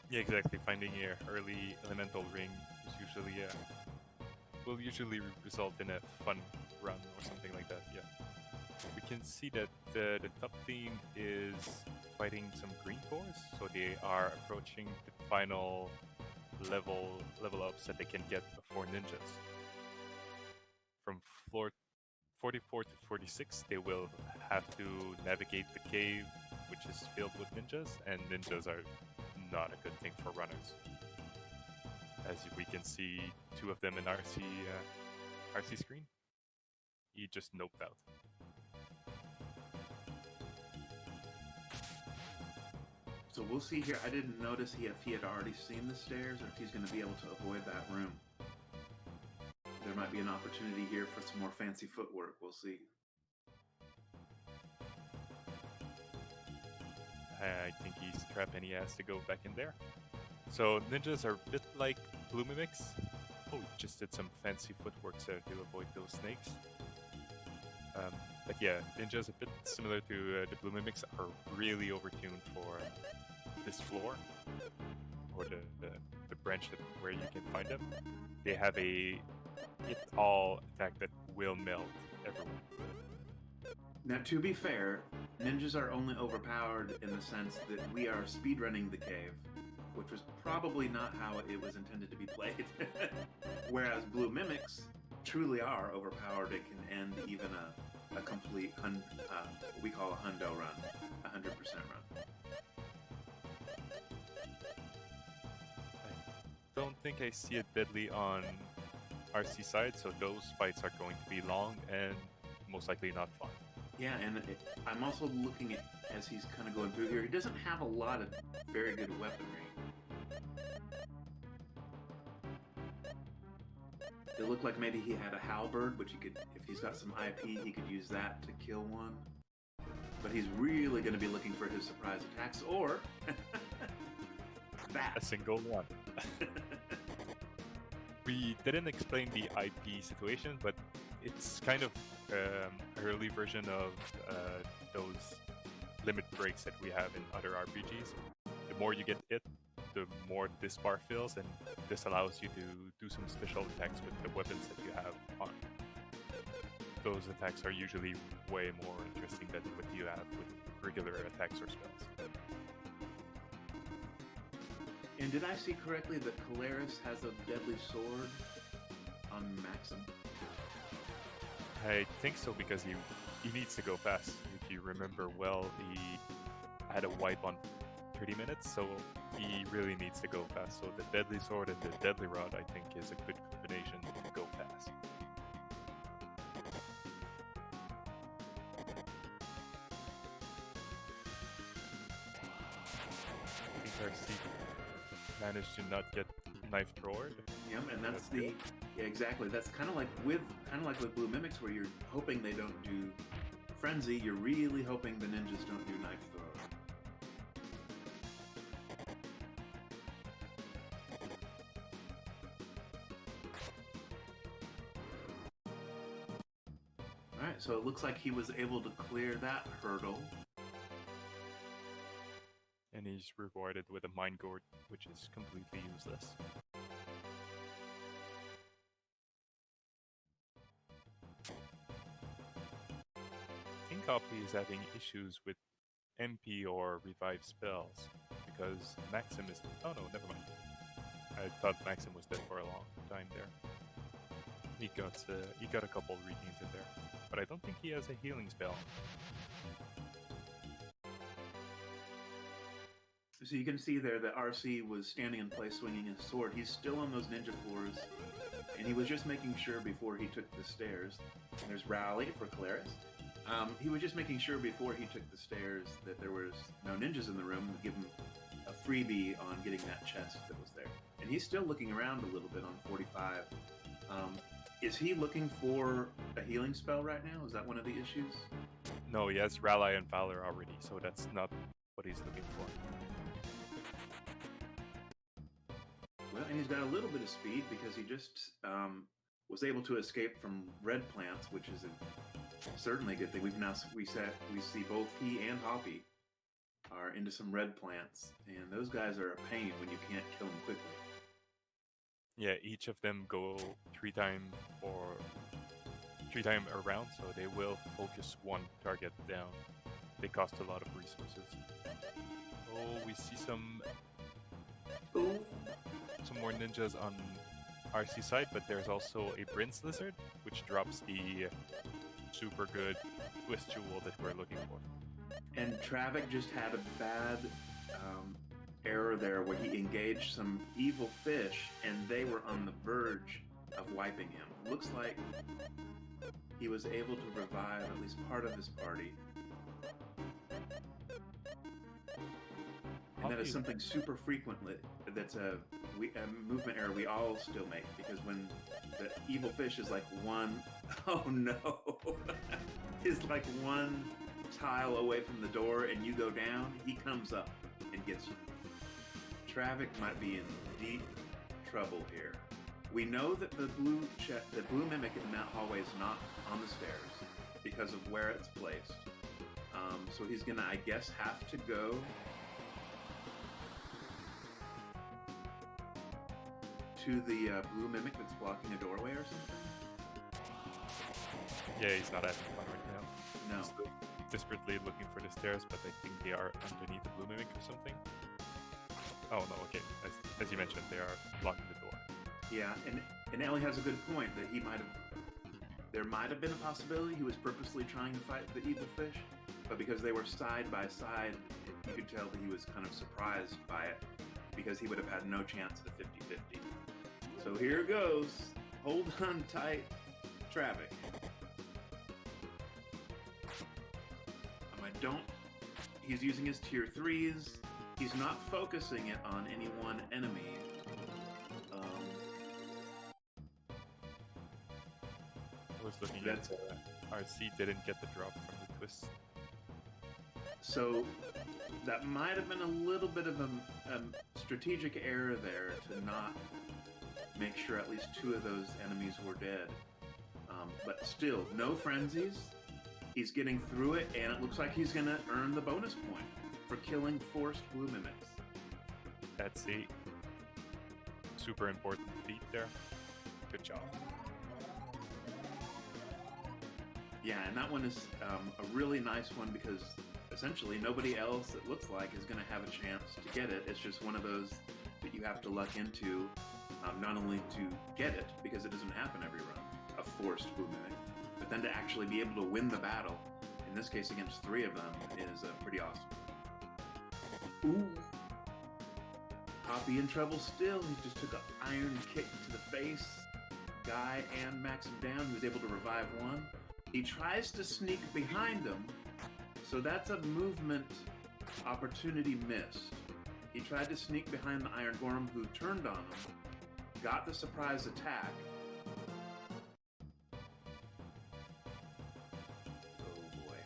Speaker 4: Yeah, exactly. Finding your early elemental ring is usually will usually result in a fun run or something like that. Yeah, we can see that the top team is fighting some green cores, so they are approaching the final level ups that they can get before ninjas. From floor 44 to 46, they will have to navigate the cave, which is filled with ninjas, and ninjas are not a good thing for runners. As we can see, 2 of them in RC screen. He just noped out.
Speaker 5: So we'll see here. I didn't notice if he had already seen the stairs or if he's going to be able to avoid that room. There might be an opportunity here for some more fancy footwork. We'll see.
Speaker 4: I think he's trapped and he has to go back in there. So ninjas are a bit like blue mimics. Oh, he just did some fancy footwork there to avoid those snakes. But yeah, ninjas a bit similar to the blue mimics are really overtuned for this floor or the branch where you can find them. They have a hit-all attack that will melt everyone.
Speaker 5: Now, to be fair, ninjas are only overpowered in the sense that we are speedrunning the cave, which was probably not how it was intended to be played. Whereas blue mimics truly are overpowered. It can end even a complete, what we call a hundo run, 100% run.
Speaker 4: I don't think I see it deadly on RC side, so those fights are going to be long and most likely not fun.
Speaker 5: Yeah, and I'm also looking at, as he's kind of going through here, he doesn't have a lot of very good weaponry. It looked like maybe he had a halberd, which he could, if he's got some IP, he could use that to kill one. But he's really going to be looking for his surprise attacks, or that.
Speaker 4: A single one. We didn't explain the IP situation, but it's kind of an early version of those limit breaks that we have in other RPGs. The more you get hit, the more this bar fills, and this allows you to do some special attacks with the weapons that you have on. Those attacks are usually way more interesting than what you have with regular attacks or spells.
Speaker 5: And did I see correctly that Kauliarys has a deadly sword on Maxim?
Speaker 4: I think so, because he needs to go fast. If you remember well, he had a wipe on 30 minutes, so he really needs to go fast. So the deadly sword and the deadly rod, I think, is a good combination to go fast. I think RC managed to not get knife thrower.
Speaker 5: Yep, and that's the exactly. That's kind of like with blue mimics, where you're hoping they don't do frenzy. You're really hoping the ninjas don't do knife throw. All right, so it looks like he was able to clear that hurdle.
Speaker 4: And he's rewarded with a Mind Gourd, which is completely useless. I think Hoppie is having issues with MP or revive spells, because Maxim is... Oh no, never mind. I thought Maxim was dead for a long time there. He got a couple regains in there, but I don't think he has a healing spell.
Speaker 5: So you can see there that RC was standing in place swinging his sword. He's still on those ninja floors, and he was just making sure before he took the stairs. And there's Rally for Kauliarys. He was just making sure before he took the stairs that there was no ninjas in the room to give him a freebie on getting that chest that was there. And he's still looking around a little bit on 45. Is he looking for a healing spell right now? Is that one of the issues?
Speaker 4: No, he has Rally and Valor already, so that's not what he's looking for.
Speaker 5: Well, and he's got a little bit of speed because he just was able to escape from red plants, which is certainly a good thing. We see both he and Hoppie are into some red plants, and those guys are a pain when you can't kill them quickly.
Speaker 4: Yeah, each of them go 3 times around, so they will focus one target down. They cost a lot of resources. Oh, we see some more ninjas on RC side, but there's also a Prince Lizard, which drops the super good twist jewel that we're looking for.
Speaker 5: And Travik just had a bad error there where he engaged some evil fish, and they were on the verge of wiping him. Looks like he was able to revive at least part of his party. And that is something super frequently. That's a movement error we all still make, because when the evil fish is like one, oh no, is like one tile away from the door and you go down, he comes up and gets you. Travik might be in deep trouble here. We know that the blue mimic in that hallway is not on the stairs because of where it's placed. So he's gonna, I guess, have to go to the blue mimic that's blocking a doorway or something.
Speaker 4: Yeah, he's not having fun right now.
Speaker 5: No.
Speaker 4: Still desperately looking for the stairs, but I think they are underneath the blue mimic or something. Oh no, okay. As you mentioned, they are blocking the door.
Speaker 5: Yeah, and Ellie has a good point that there might have been a possibility he was purposely trying to fight the evil fish, but because they were side by side, you could tell that he was kind of surprised by it, because he would have had no chance at a 50-50. So here goes. Hold on tight, Travik. He's using his tier 3s. He's not focusing it on any one enemy.
Speaker 4: I was looking at RC didn't get the drop from the twist.
Speaker 5: So that might have been a little bit of a strategic error there to not make sure at least 2 of those enemies were dead. But still, no frenzies. He's getting through it, and it looks like he's going to earn the bonus point for killing forced blue mimics.
Speaker 4: That's a super important feat there. Good job.
Speaker 5: Yeah, and that one is a really nice one because essentially nobody else, it looks like, is going to have a chance to get it. It's just one of those that you have to luck into, not only to get it, because it doesn't happen every run, a forced blue mimic, but then to actually be able to win the battle, in this case against 3 of them, is pretty awesome. Ooh. Hoppie in trouble still. He just took an iron kick to the face. Guy and Max him down. He was able to revive one. He tries to sneak behind him, so that's a movement opportunity missed. He tried to sneak behind the Iron Gorm, who turned on him, got the surprise attack. Oh boy.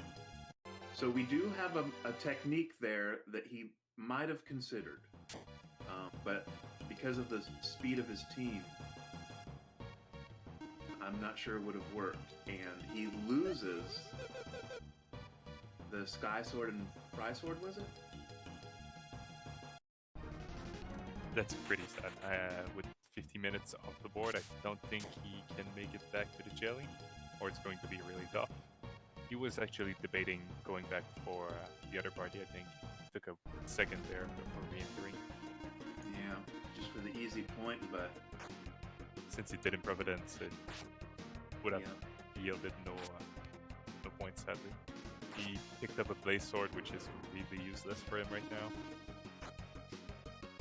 Speaker 5: So we do have a technique there that he might have considered, but because of the speed of his team, I'm not sure it would have worked. And he loses the Sky Sword and Fry Sword, was it?
Speaker 4: That's pretty sad. With 50 minutes off the board, I don't think he can make it back to the jelly, or it's going to be really tough. He was actually debating going back for the other party, I think. Took a second there before re-entering.
Speaker 5: Yeah, just for the easy point, but
Speaker 4: since he did in Providence, it would have yielded no points, sadly. He picked up a Blaze Sword, which is completely useless for him right now.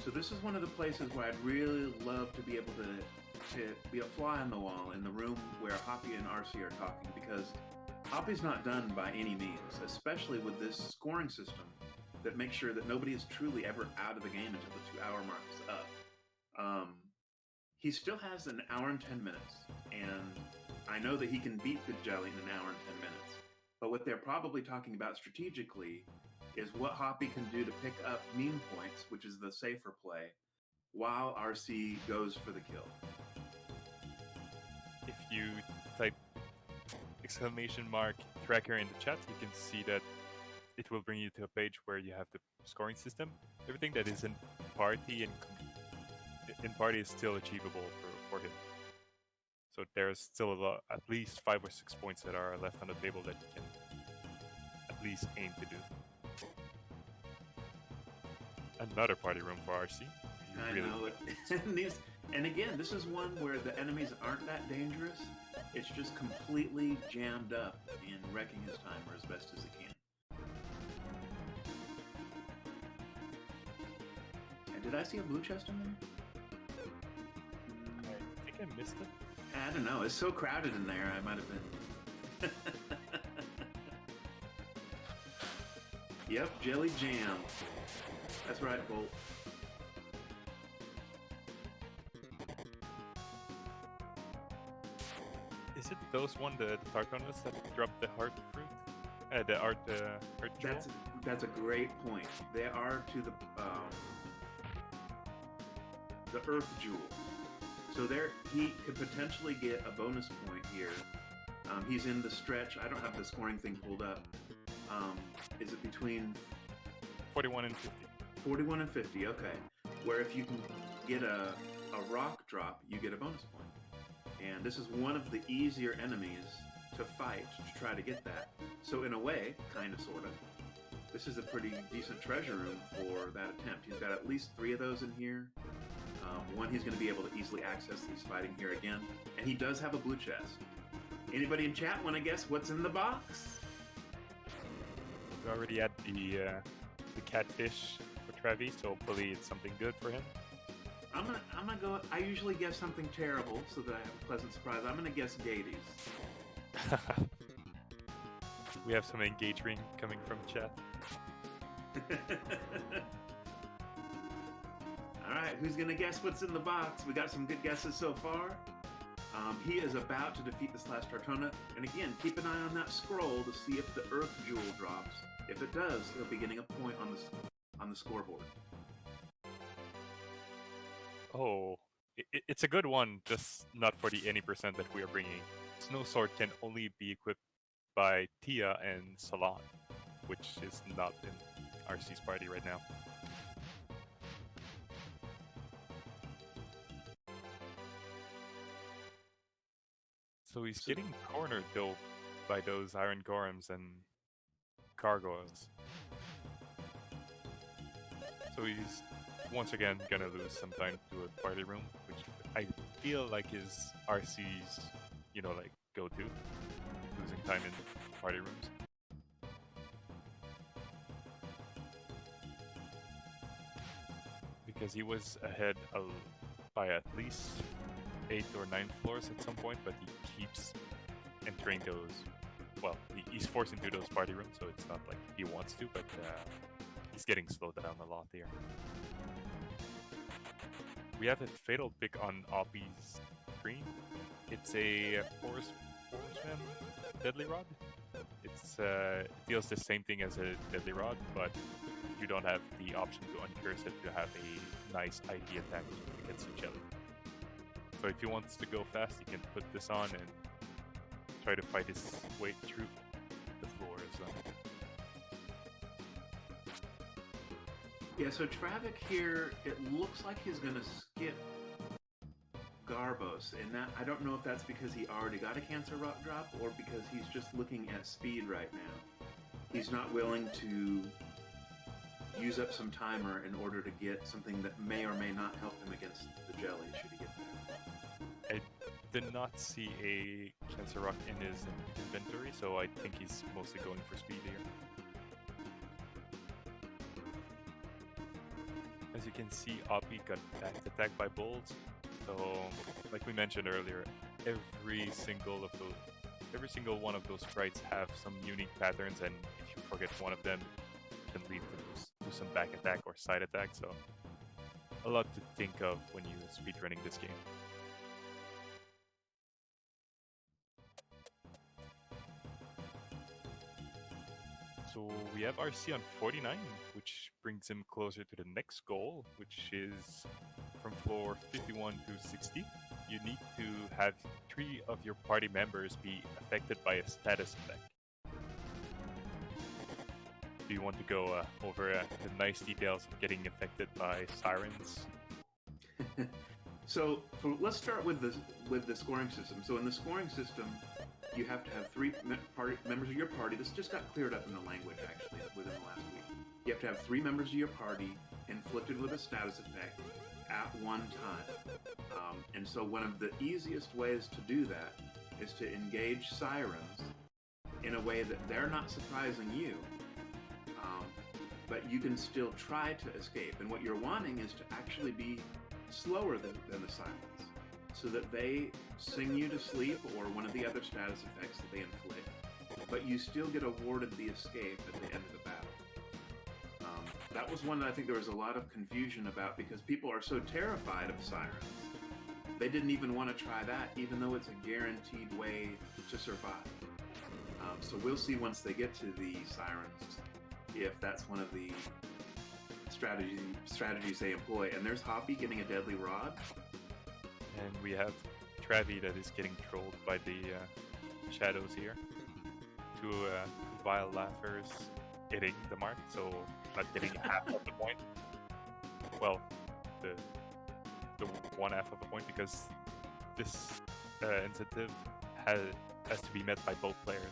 Speaker 5: So this is one of the places where I'd really love to be able to be a fly on the wall in the room where Hoppie and RC are talking, because Hoppie's not done by any means, especially with this scoring system that makes sure that nobody is truly ever out of the game until the 2-hour mark is up. He still has an hour and 10 minutes, and I know that he can beat the jelly in an hour and 10 minutes. But what they're probably talking about strategically is what Hoppie can do to pick up meme points, which is the safer play, while RC goes for the kill.
Speaker 4: If you type !tracker in the chat, you can see that it will bring you to a page where you have the scoring system. Everything that is in party is still achievable for him. So there's still at least 5 or 6 points that are left on the table that you can at least aim to do. Another party room for RC.
Speaker 5: I know it. And again, this is one where the enemies aren't that dangerous. It's just completely jammed up and wrecking his timer as best as it can. And did I see a blue chest in there?
Speaker 4: I think I missed it.
Speaker 5: I don't know. It's so crowded in there, I might have been. Yep, Jelly Jam. That's right, Bolt.
Speaker 4: Is it those one, the Tarkonis, that dropped the heart fruit? The art jewel?
Speaker 5: That's a great point. They are to the Earth Jewel. So there, he could potentially get a bonus point here. He's in the stretch. I don't have the scoring thing pulled up. Is it between
Speaker 4: 41 and 50?
Speaker 5: 41 and 50, okay. Where if you can get a rock drop, you get a bonus point. And this is one of the easier enemies to fight to try to get that. So in a way, kind of, sort of, this is a pretty decent treasure room for that attempt. He's got at least 3 of those in here. One he's going to be able to easily access. He's fighting here again. And he does have a blue chest. Anybody in chat want to guess what's in the box?
Speaker 4: We already had the catfish for Travi, so hopefully it's something good for him.
Speaker 5: I'm gonna go. I usually guess something terrible so that I have a pleasant surprise. I'm gonna guess Gades.
Speaker 4: We have some engagement coming from chat.
Speaker 5: All right, who's gonna guess what's in the box? We got some good guesses so far. He is about to defeat this last Tartona, and again, keep an eye on that scroll to see if the Earth Jewel drops. If it does, he'll be getting a point on the scoreboard.
Speaker 4: Oh, it's a good one, just not for the any percent that we are bringing. Snow Sword can only be equipped by Tia and Salon, which is not in RC's party right now. So he's getting cornered though by those Iron Gorems and Gargoyles. So he's once again gonna lose some time to a party room, which I feel like is RC's, like go-to, losing time in party rooms. Because he was ahead by at least 8 or 9 floors at some point, but he keeps entering those. Well, he's forced into those party rooms, so it's not like he wants to, but he's getting slowed down a lot here. We have a fatal pick on Hoppie's screen. It's a Horseman Deadly Rod. It deals the same thing as a Deadly Rod, but you don't have the option to uncurse it to have a nice ID attack against the jelly. So if he wants to go fast, he can put this on and try to fight his way through the floors.
Speaker 5: Yeah, so Travik here, it looks like he's going to skip Garbos, and that I don't know if that's because he already got a Cancer Rock drop or because he's just looking at speed right now. He's not willing to use up some timer in order to get something that may or may not help him against the jelly should he get there.
Speaker 4: I did not see a Cancer Rock in his inventory, so I think he's mostly going for speed here. As you can see, Hoppie got attacked by bulls. So, like we mentioned earlier, every single one of those sprites have some unique patterns, and if you forget one of them, it can lead to some back attack or side attack. So, a lot to think of when you speedrunning this game. So we have RC on 49, which brings him closer to the next goal, which is from floor 51 to 60. You need to have 3 of your party members be affected by a status effect. Do you want to go over the nice details of getting affected by sirens?
Speaker 5: So let's start with the scoring system. So in the scoring system, you have to have 3 members of your party. This just got cleared up in the language, actually, within the last week. You have to have 3 members of your party inflicted with a status effect at one time. And so one of the easiest ways to do that is to engage sirens in a way that they're not surprising you, but you can still try to escape. And what you're wanting is to actually be slower than the sirens, so that they sing you to sleep or one of the other status effects that they inflict, but you still get awarded the escape at the end of the battle. That was one that I think there was a lot of confusion about because people are so terrified of sirens. They didn't even want to try that, even though it's a guaranteed way to survive. So we'll see once they get to the sirens if that's one of the strategies they employ. And there's Hoppie getting a deadly rod.
Speaker 4: And we have Travi that is getting trolled by the shadows here. Two vile laughers hitting the mark, so not getting half of the point. Well, the one half of a point, because this incentive has to be met by both players.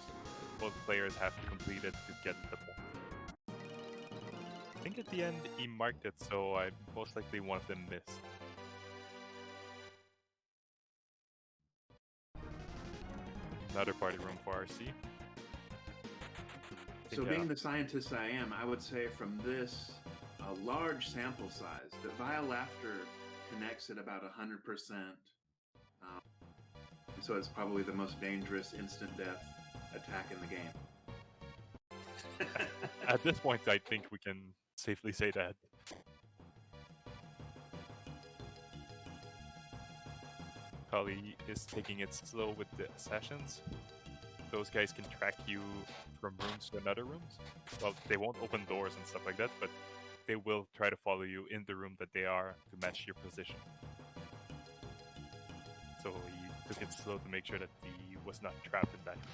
Speaker 4: Both players have to complete it to get the point. I think at the end he marked it, so I most likely one of them missed. Another party room for RC.
Speaker 5: So being the scientist I am, I would say from this large sample size that Vile Laughter connects at about 100%. So it's probably the most dangerous instant death attack in the game.
Speaker 4: At this point, I think we can safely say that. Kali is taking it slow with the assassins. Those guys can track you from rooms to another rooms. Well, they won't open doors and stuff like that, but they will try to follow you in the room that they are to match your position. So he took it slow to make sure that he was not trapped in that room.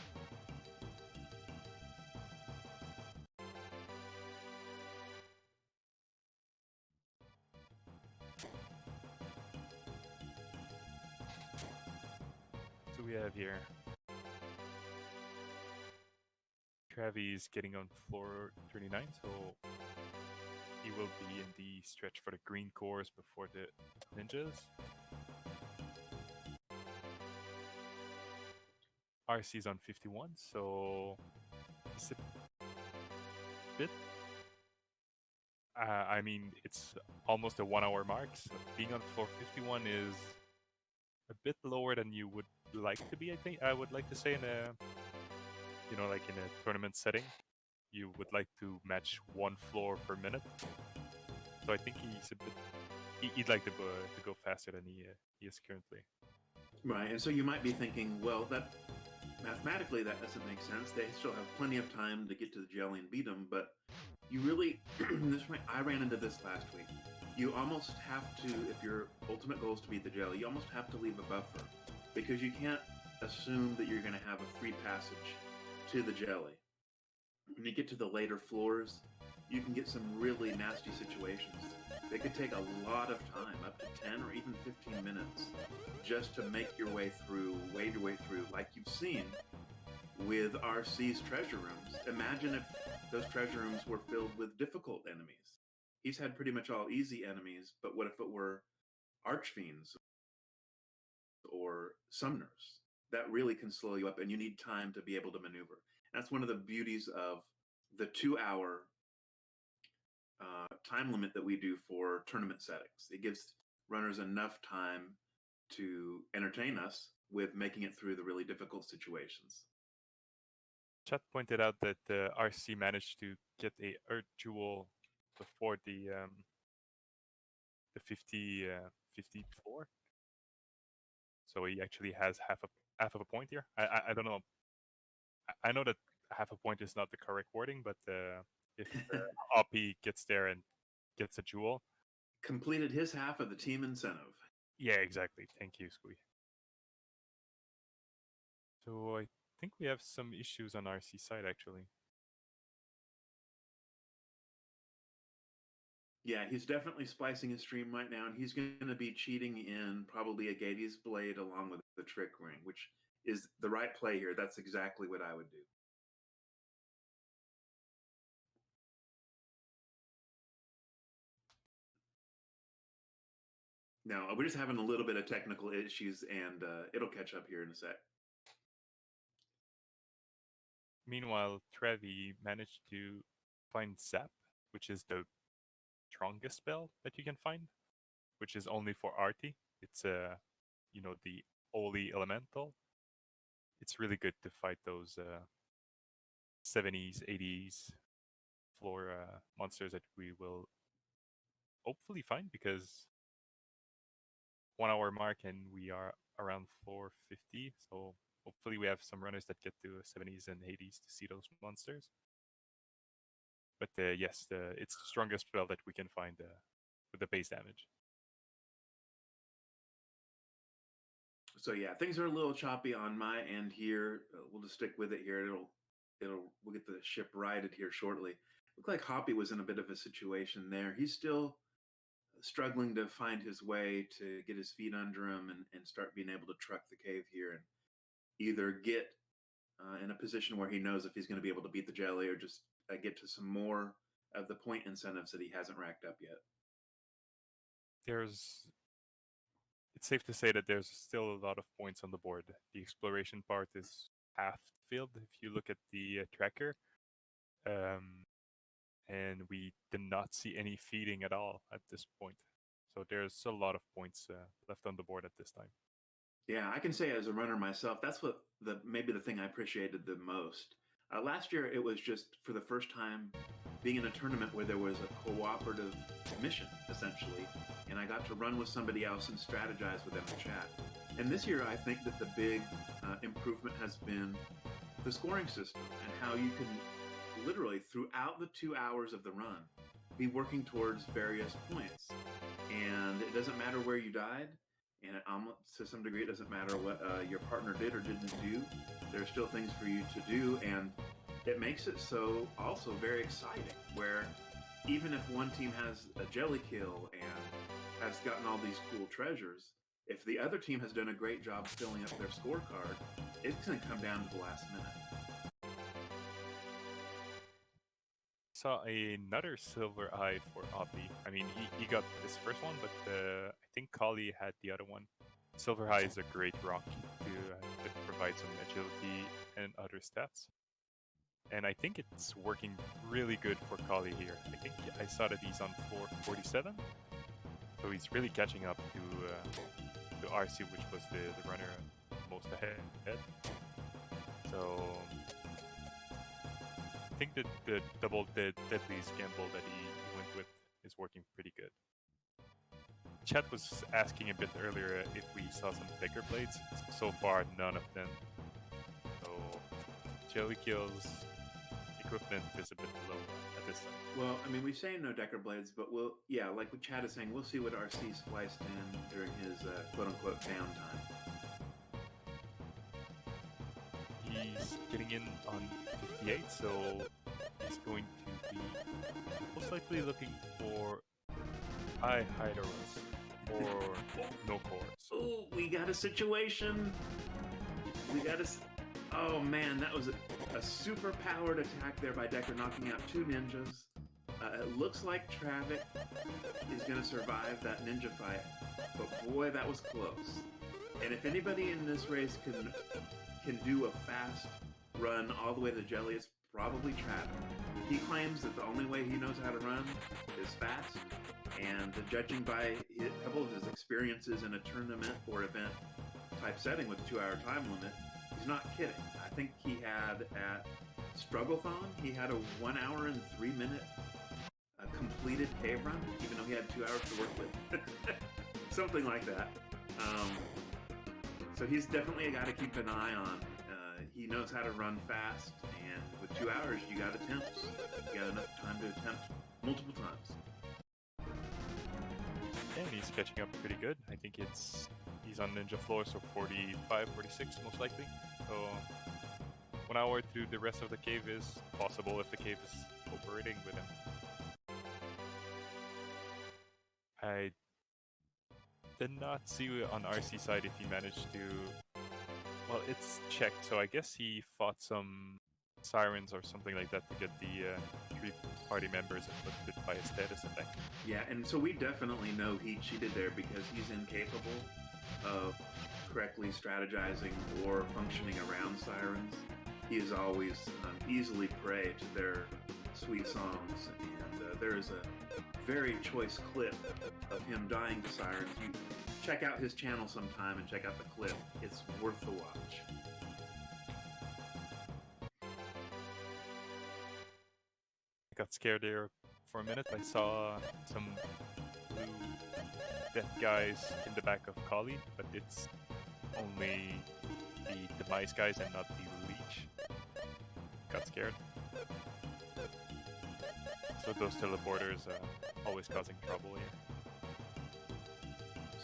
Speaker 4: So we have here Travi's getting on floor 39, so he will be in the stretch for the green cores before the ninjas. RC's on 51, so it's a bit... I mean, it's almost a 1 hour mark, so being on floor 51 is a bit lower than you would like to be, I think. I would like to say in a, you know, like in a tournament setting, you would like to match 1 floor per minute. So I think he's a bit... He'd like to go faster than he is currently.
Speaker 5: Right, and so you might be thinking, well, that mathematically that doesn't make sense. They still have plenty of time to get to the jelly and beat them, but you really, I ran into this last week. You almost have to, if your ultimate goal is to beat the jelly, you almost have to leave a buffer, because you can't assume that you're going to have a free passage to the jelly. When you get to the later floors, you can get some really nasty situations. They could take a lot of time, up to 10 or even 15 minutes, just to make your way through, wade your way through, like you've seen with RC's treasure rooms. Imagine if those treasure rooms were filled with difficult enemies. He's had pretty much all easy enemies, but what if it were archfiends or summoners? That really can slow you up, and you need time to be able to maneuver. That's one of the beauties of the 2-hour time limit that we do for tournament settings. It gives runners enough time to entertain us with making it through the really difficult situations.
Speaker 4: Chat pointed out that RC managed to get a Earth Jewel before the 50 floor. So he actually has half of a point here. I don't know. I know that half a point is not the correct wording, but if Hoppie gets there and gets a jewel,
Speaker 5: completed his half of the team incentive.
Speaker 4: Yeah, exactly. Thank you, Squee. So I think we have some issues on RC side actually.
Speaker 5: Yeah, he's definitely splicing his stream right now, and he's going to be cheating in probably a Gades Blade along with the Trick Ring, which is the right play here. That's exactly what I would do. Now, we're just having a little bit of technical issues, and it'll catch up here in a sec.
Speaker 4: Meanwhile, Trevi managed to find Zap, which is the strongest spell that you can find, which is only for Artie. It's you know, the Holy Elemental. It's really good to fight those 70s, 80s floor monsters that we will hopefully find, because 1 hour mark and we are around 450. So hopefully we have some runners that get to 70s and 80s to see those monsters. But yes, it's the strongest spell that we can find with the base damage.
Speaker 5: So yeah, things are a little choppy on my end here. We'll just stick with it here. We'll get the ship righted here shortly. Looked like Hoppie was in a bit of a situation there. He's still struggling to find his way to get his feet under him and start being able to truck the cave here and either get in a position where he knows if he's going to be able to beat the jelly or just get to some more of the point incentives that he hasn't racked up yet.
Speaker 4: It's safe to say that there's still a lot of points on the board. The exploration part is half filled if you look at the tracker. And we did not see any feeding at all at this point. So there's a lot of points left on the board at this time.
Speaker 5: Yeah, I can say as a runner myself, that's what maybe the thing I appreciated the most. Last year, it was just for the first time being in a tournament where there was a cooperative mission, essentially, and I got to run with somebody else and strategize with them in chat. And this year, I think that the big improvement has been the scoring system and how you can literally throughout the 2 hours of the run be working towards various points. And it doesn't matter where you died, and to some degree, it doesn't matter what your partner did or didn't do. There are still things for you to do, and it makes it so also very exciting, where even if one team has a jelly kill and has gotten all these cool treasures, if the other team has done a great job filling up their scorecard, it's going to come down to the last minute.
Speaker 4: Saw another silver eye for Hoppie. I mean, he got his first one, but I think Kali had the other one. Silver eye is a great rock to provide some agility and other stats. And I think it's working really good for Kali here. I think I saw that he's on 447. So he's really catching up to RC, which was the runner most ahead. So I think that the double deadly gamble that he went with is working pretty good. Chat was asking a bit earlier if we saw some Decker Blades. So far, none of them. So jelly kills equipment is a bit low at this time.
Speaker 5: Well, I mean, we say no Decker Blades, but like what Chad is saying, we'll see what RC spliced in during his quote-unquote downtime.
Speaker 4: He's getting in on 58, so he's going to be most likely looking for high Hyderos or no cores.
Speaker 5: Oh, we got a situation. Oh man, that was a super powered attack there by Decker, knocking out two ninjas. It looks like Travik is going to survive that ninja fight, but boy, that was close. And if anybody in this race can do a fast run all the way to Jelly, it's probably Travik. He claims that the only way he knows how to run is fast, and judging by a couple of his experiences in a tournament or event type setting with a 2-hour time limit, he's not kidding. I think he had at Strugglethon, he had a 1 hour and 3 minute completed cave run, even though he had 2 hours to work with. Something like that. So he's definitely a guy to keep an eye on. He knows how to run fast, and with 2 hours, you got attempts. You got enough time to attempt multiple times.
Speaker 4: And he's catching up pretty good. I think he's on Ninja floor, so 45, 46 most likely. So 1 hour through the rest of the cave is possible if the cave is cooperating with him. I did not see on RC side if he managed to... Well, it's checked, so I guess he fought some sirens or something like that to get the 3 party members afflicted by a status effect.
Speaker 5: Yeah, and so we definitely know he cheated there because he's incapable of correctly strategizing or functioning around sirens. He is always easily prey to their sweet songs, and there is a very choice clip of him dying to sirens. You check out his channel sometime and check out the clip. It's worth the watch.
Speaker 4: I got scared there for a minute. I saw some blue death guys in the back of Kali, but it's only the demise guys and not the leech. Got scared. So those teleporters always causing trouble here.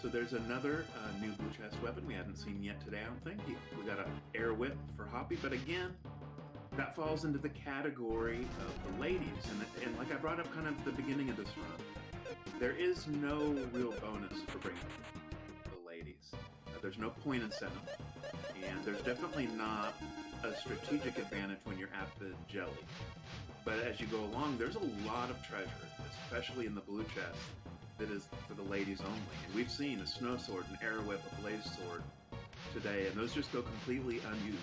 Speaker 5: So there's another new blue chest weapon we hadn't seen yet today, I don't think. We got an air whip for Hoppie, but again, that falls into the category of the ladies. And like I brought up kind of at the beginning of this run, there is no real bonus for bringing the ladies. There's no point incentive, and there's definitely not a strategic advantage when you're at the jelly. But as you go along, there's a lot of treasure, especially in the blue chest, that is for the ladies only. And we've seen a snow sword, an arrow whip, a blaze sword today, and those just go completely unused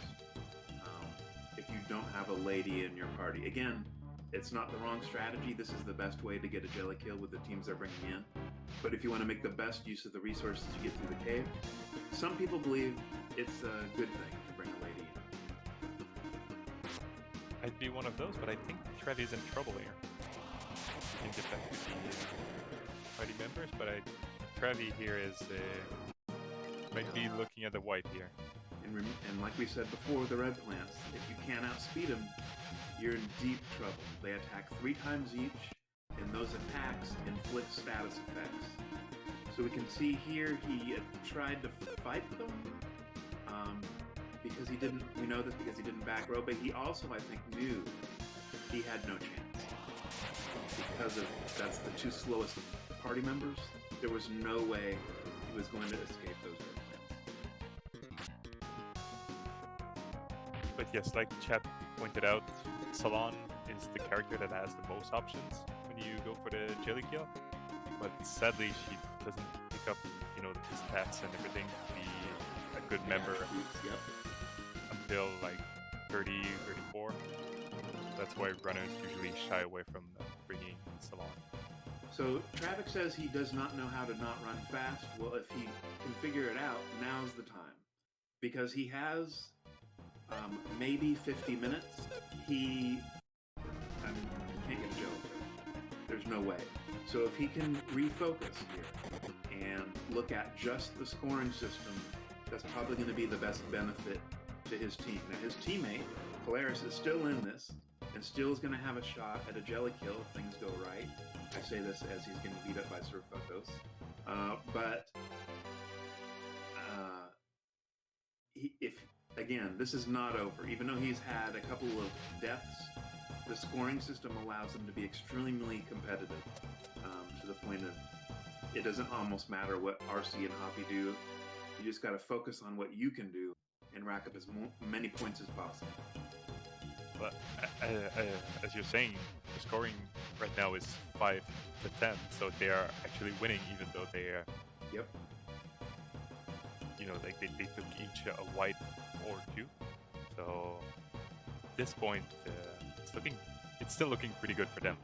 Speaker 5: if you don't have a lady in your party. Again, it's not the wrong strategy. This is the best way to get a jelly kill with the teams they're bringing in. But if you want to make the best use of the resources you get through the cave, some people believe it's a good thing to bring a lady in.
Speaker 4: I'd be one of those, but I think Trevi's in trouble here. I think back to the party members, but Trevi here is might be looking at the wipe here.
Speaker 5: And like we said before, the red plants, if you can't outspeed them, you're in deep trouble. They attack 3 times each, and those attacks inflict status effects. So we can see here he tried to fight them because he didn't. We know this because he didn't back row, but he also, I think, knew he had no chance because of that's the 2 slowest party members. There was no way he was going to escape those red plants.
Speaker 4: But yes, like chat pointed out, Salon is the character that has the most options when you go for the jelly kill. But sadly, she doesn't pick up, the stats and everything to be a good member until like 30, 34. That's why runners usually shy away from bringing Salon.
Speaker 5: So Traviktox says he does not know how to not run fast. Well, if he can figure it out, now's the time. Because he has maybe 50 minutes. He can't get a joke. There's no way. So if he can refocus here and look at just the scoring system, that's probably going to be the best benefit to his team. Now his teammate, Kauliarys, is still in this and still is going to have a shot at a jelly kill if things go right. I say this as he's getting beat up by Traviktox. Again, this is not over. Even though he's had a couple of deaths, the scoring system allows him to be extremely competitive to the point of it doesn't almost matter what RC and Hoppie do. You just got to focus on what you can do and rack up as many points as possible.
Speaker 4: But as you're saying, the scoring right now is 5 to 10, so they are actually winning, even though they are.
Speaker 5: Yep.
Speaker 4: Like they took each a white or 2. So at this point, it's still looking pretty good for them.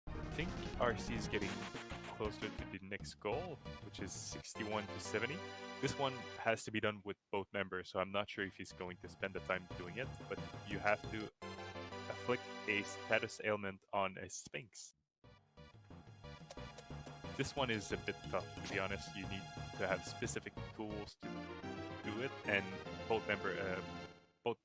Speaker 4: I think RC is getting closer to the next goal, which is 61 to 70. This one has to be done with both members, so I'm not sure if he's going to spend the time doing it, but you have to afflict a status ailment on a Sphinx. This one is a bit tough, to be honest. You need to have specific tools to do it, and both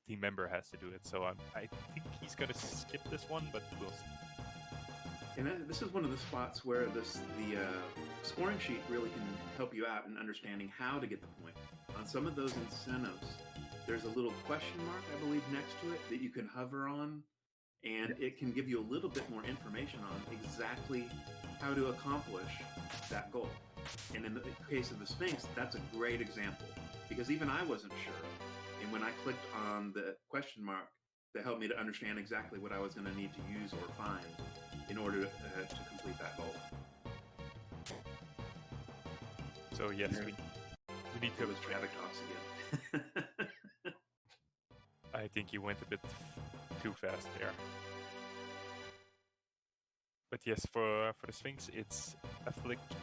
Speaker 4: team member has to do it. So I think he's going to skip this one, but we'll see.
Speaker 5: And this is one of the spots where the scoring sheet really can help you out in understanding how to get the point. On some of those incentives, there's a little question mark, I believe, next to it that you can hover on, and it can give you a little bit more information on exactly how to accomplish that goal. And in the case of the Sphinx, that's a great example, because even I wasn't sure. And when I clicked on the question mark, that helped me to understand exactly what I was going to need to use or find in order to complete that goal.
Speaker 4: So yes, we need to...
Speaker 5: It was Traviktox again.
Speaker 4: I think you went a bit too fast there. But yes, for the Sphinx, it's afflict,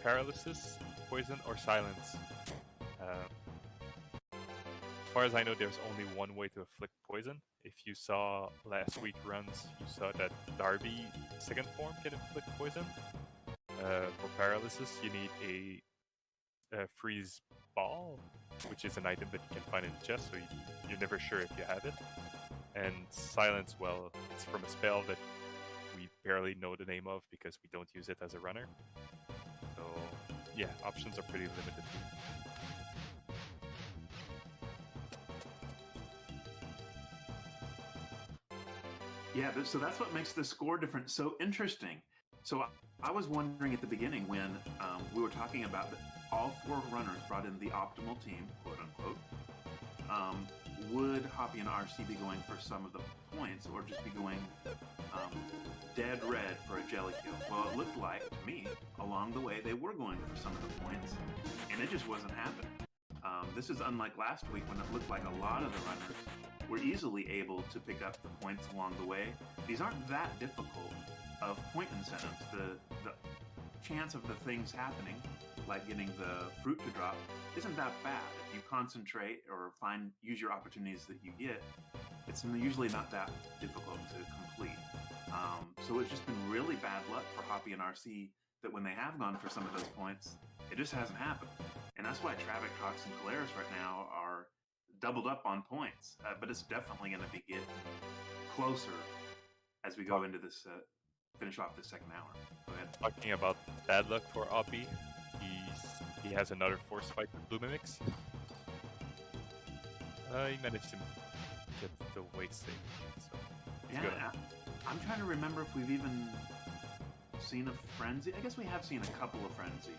Speaker 4: paralysis, poison, or silence. As far as I know, there's only one way to afflict poison. If you saw last week runs, you saw that Darby second form can inflict poison. For paralysis, you need a freeze ball, which is an item that you can find in the chest, so you're never sure if you have it. And silence, well, it's from a spell that we barely know the name of because we don't use it as a runner. So yeah, options are pretty limited.
Speaker 5: Yeah, so that's what makes the score difference so interesting. So I was wondering at the beginning when we were talking about that all 4 runners brought in the optimal team, quote unquote. Would Hoppie and RC be going for some of the points, or just be going dead red for a jelly kill? Well, it looked like to me along the way they were going for some of the points, and it just wasn't happening. This is unlike last week when it looked like a lot of the runners were easily able to pick up the points along the way. These aren't that difficult of point incentives. The chance of the things happening, like getting the fruit to drop, isn't that bad. If you concentrate or use your opportunities that you get, it's usually not that difficult to complete. So it's just been really bad luck for Hoppie and RC that when they have gone for some of those points, it just hasn't happened. And that's why Traviktox and Kauliarys right now are doubled up on points. But it's definitely going to be getting closer as we go into this, finish off the second hour. Go ahead.
Speaker 4: Talking about bad luck for Hoppie, he has another force fight with Blue Mimics. He managed to get the waste save, so he's good.
Speaker 5: I'm trying to remember if we've even seen a frenzy. I guess we have seen a couple of frenzies,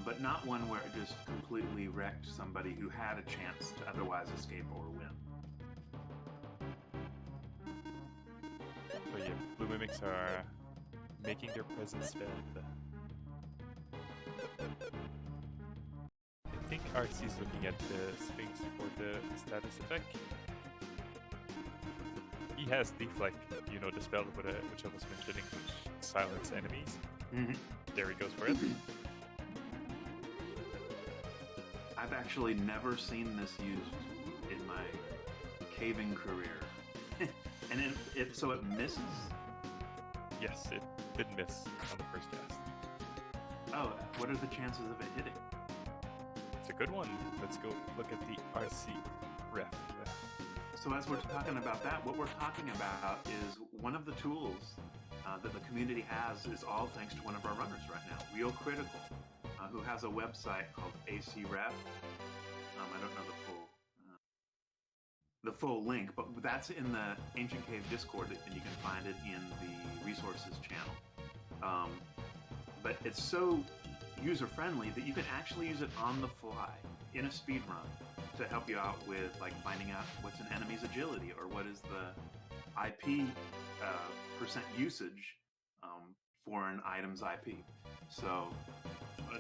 Speaker 5: but not one where it just completely wrecked somebody who had a chance to otherwise escape or win.
Speaker 4: But yeah, Blue Mimics are making their presence felt. I think RC is looking at the Sphinx for the status effect. He has Deflect, the spell which I was mentioning, which silence enemies.
Speaker 5: Mm-hmm.
Speaker 4: There he goes for it.
Speaker 5: I've actually never seen this used in my caving career. And so it misses?
Speaker 4: Yes, it did miss on the first cast.
Speaker 5: Oh, what are the chances of it hitting?
Speaker 4: It's a good one. Let's go look at the RC ref.
Speaker 5: So as we're talking about that, what we're talking about is one of the tools that the community has is all thanks to one of our runners right now, RealCritical, who has a website called AC Ref. I don't know the full link, but that's in the Ancient Cave Discord, and you can find it in the resources channel. But it's so user-friendly that you can actually use it on the fly in a speed run to help you out with finding out what's an enemy's agility or what is the IP percent usage for an item's IP. So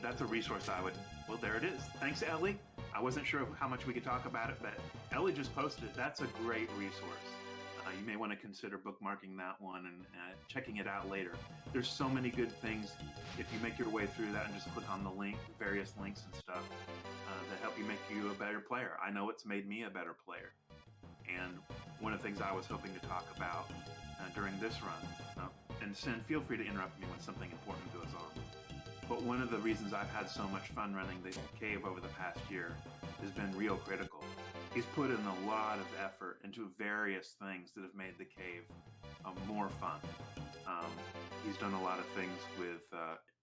Speaker 5: that's a resource well, there it is. Thanks, Ellie. I wasn't sure how much we could talk about it, but Ellie just posted it. That's a great resource. You may want to consider bookmarking that one and checking it out later. There's so many good things if you make your way through that and just click on the various links and stuff that help you make you a better player. I know it's made me a better player. And one of the things I was hoping to talk about during this run, and Sin, feel free to interrupt me when something important goes on. But one of the reasons I've had so much fun running the cave over the past year has been RealCritical. He's put in a lot of effort into various things that have made the cave more fun. He's done a lot of things with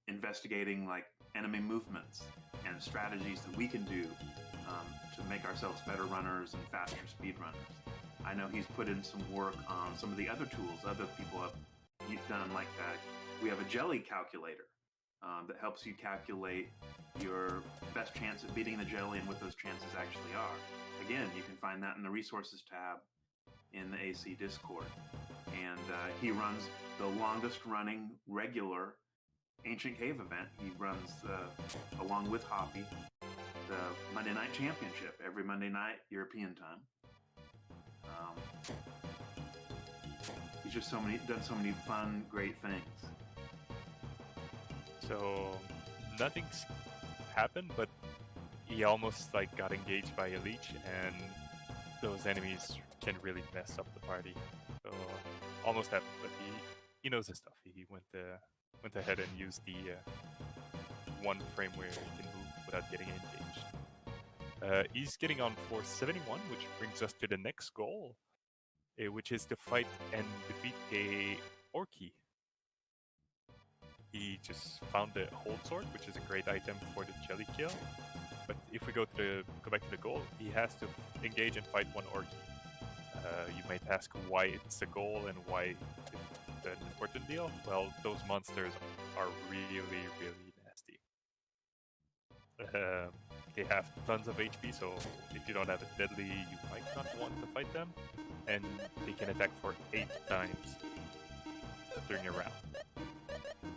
Speaker 5: investigating enemy movements and strategies that we can do to make ourselves better runners and faster speed runners. I know he's put in some work on some of the other tools other people have done, like that. We have a jelly calculator that helps you calculate your best chance at beating the jelly and what those chances actually are. Again, you can find that in the resources tab in the AC Discord. And he runs the longest running regular Ancient Cave event. He runs, along with Hoppie, the Monday Night Championship every Monday night, European time. He's just done so many fun, great things.
Speaker 4: So nothing's happened, but he almost got engaged by a leech, and those enemies can really mess up the party. So almost happened, but he knows his stuff. He went ahead and used the one frame where he can move without getting engaged. He's getting on for 71, which brings us to the next goal, which is to fight and defeat a Orky. He just found the Hold Sword, which is a great item for the jelly kill. But if we go back to the goal, he has to engage and fight one Orky. You might ask why it's a goal and why it's an important deal. Well, those monsters are really, really nasty. They have tons of HP, so if you don't have a deadly, you might not want to fight them. And they can attack for 8 times during a round.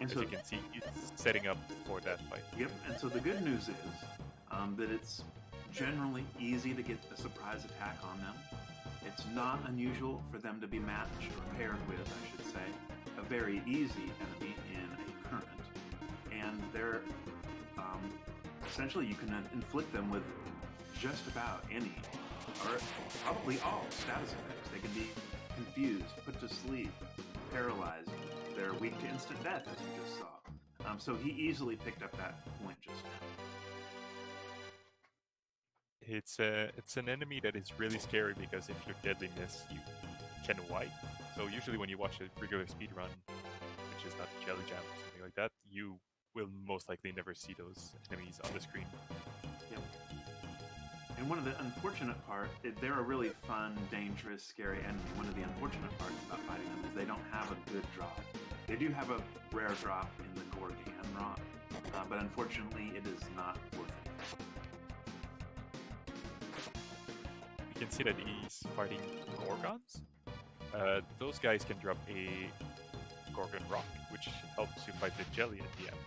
Speaker 5: And
Speaker 4: As
Speaker 5: so
Speaker 4: you can see, it's setting up for that fight.
Speaker 5: Yep, and so the good news is that it's generally easy to get a surprise attack on them. It's not unusual for them to be matched or paired with, I should say, a very easy enemy in a current. And they're essentially you can inflict them with just about any, or probably all, status effects. They can be confused, put to sleep, paralyzed. They're weak to instant death, as you just saw. So he easily picked up that point just now.
Speaker 4: It's an enemy that is really scary because if you're deadly miss, you can wipe. So usually when you watch a regular speedrun, which is not Jelly Jam or something like that, you will most likely never see those enemies on the screen.
Speaker 5: Yep. And one of the unfortunate parts, they're a really fun, dangerous, scary enemy. One of the unfortunate parts about fighting them is they don't have a good drop. They do have a rare drop in the Gorgon Rock, but unfortunately it is not worth it.
Speaker 4: You can see that he's fighting Gorgons. Those guys can drop a Gorgon Rock, which helps you fight the Jelly at the end.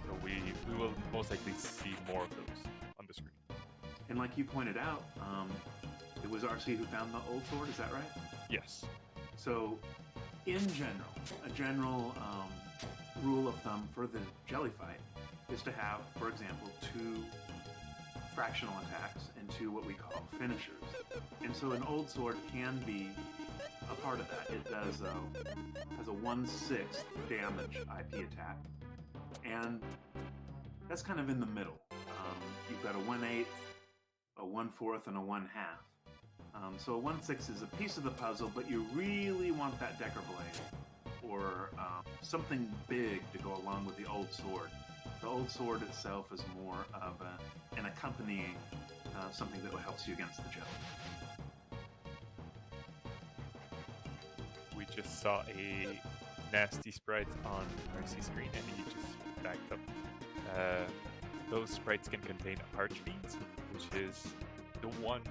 Speaker 4: So we will most likely see more of those on the screen.
Speaker 5: And like you pointed out, it was RC who found the old sword, is that right?
Speaker 4: Yes.
Speaker 5: So, in general, a general rule of thumb for the jelly fight is to have, for example, 2 fractional attacks and 2 what we call finishers. And so an old sword can be a part of that. It does has a 1/6 damage IP attack. And that's kind of in the middle. You've got a 1/8, a 1/4, and a 1/2. So a 1/6 is a piece of the puzzle, but you really want that Decker Blade or something big to go along with the old sword. The old sword itself is more of an accompanying something that helps you against the jelly.
Speaker 4: We just saw a nasty sprite on RC screen and he just backed up. Those sprites can contain Archfiends, which is the one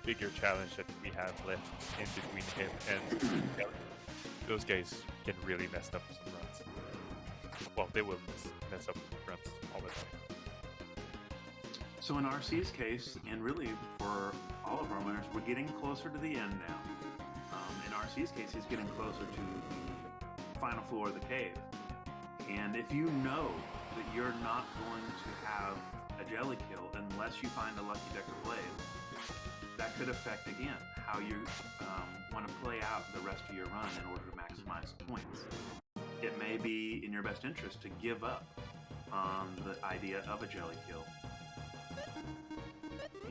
Speaker 4: bigger challenge that we have left in between him and Jelly. Those guys can really mess up some runs. Well, they will mess up runs all the time.
Speaker 5: So in RC's case, and really for all of our winners, we're getting closer to the end now. In RC's case, he's getting closer to the final floor of the cave. And if you know that you're not going to have a jelly kill unless you find a lucky Decker Blade, that could affect, again, how you want to play out the rest of your run in order to maximize points. It may be in your best interest to give up on the idea of a jelly kill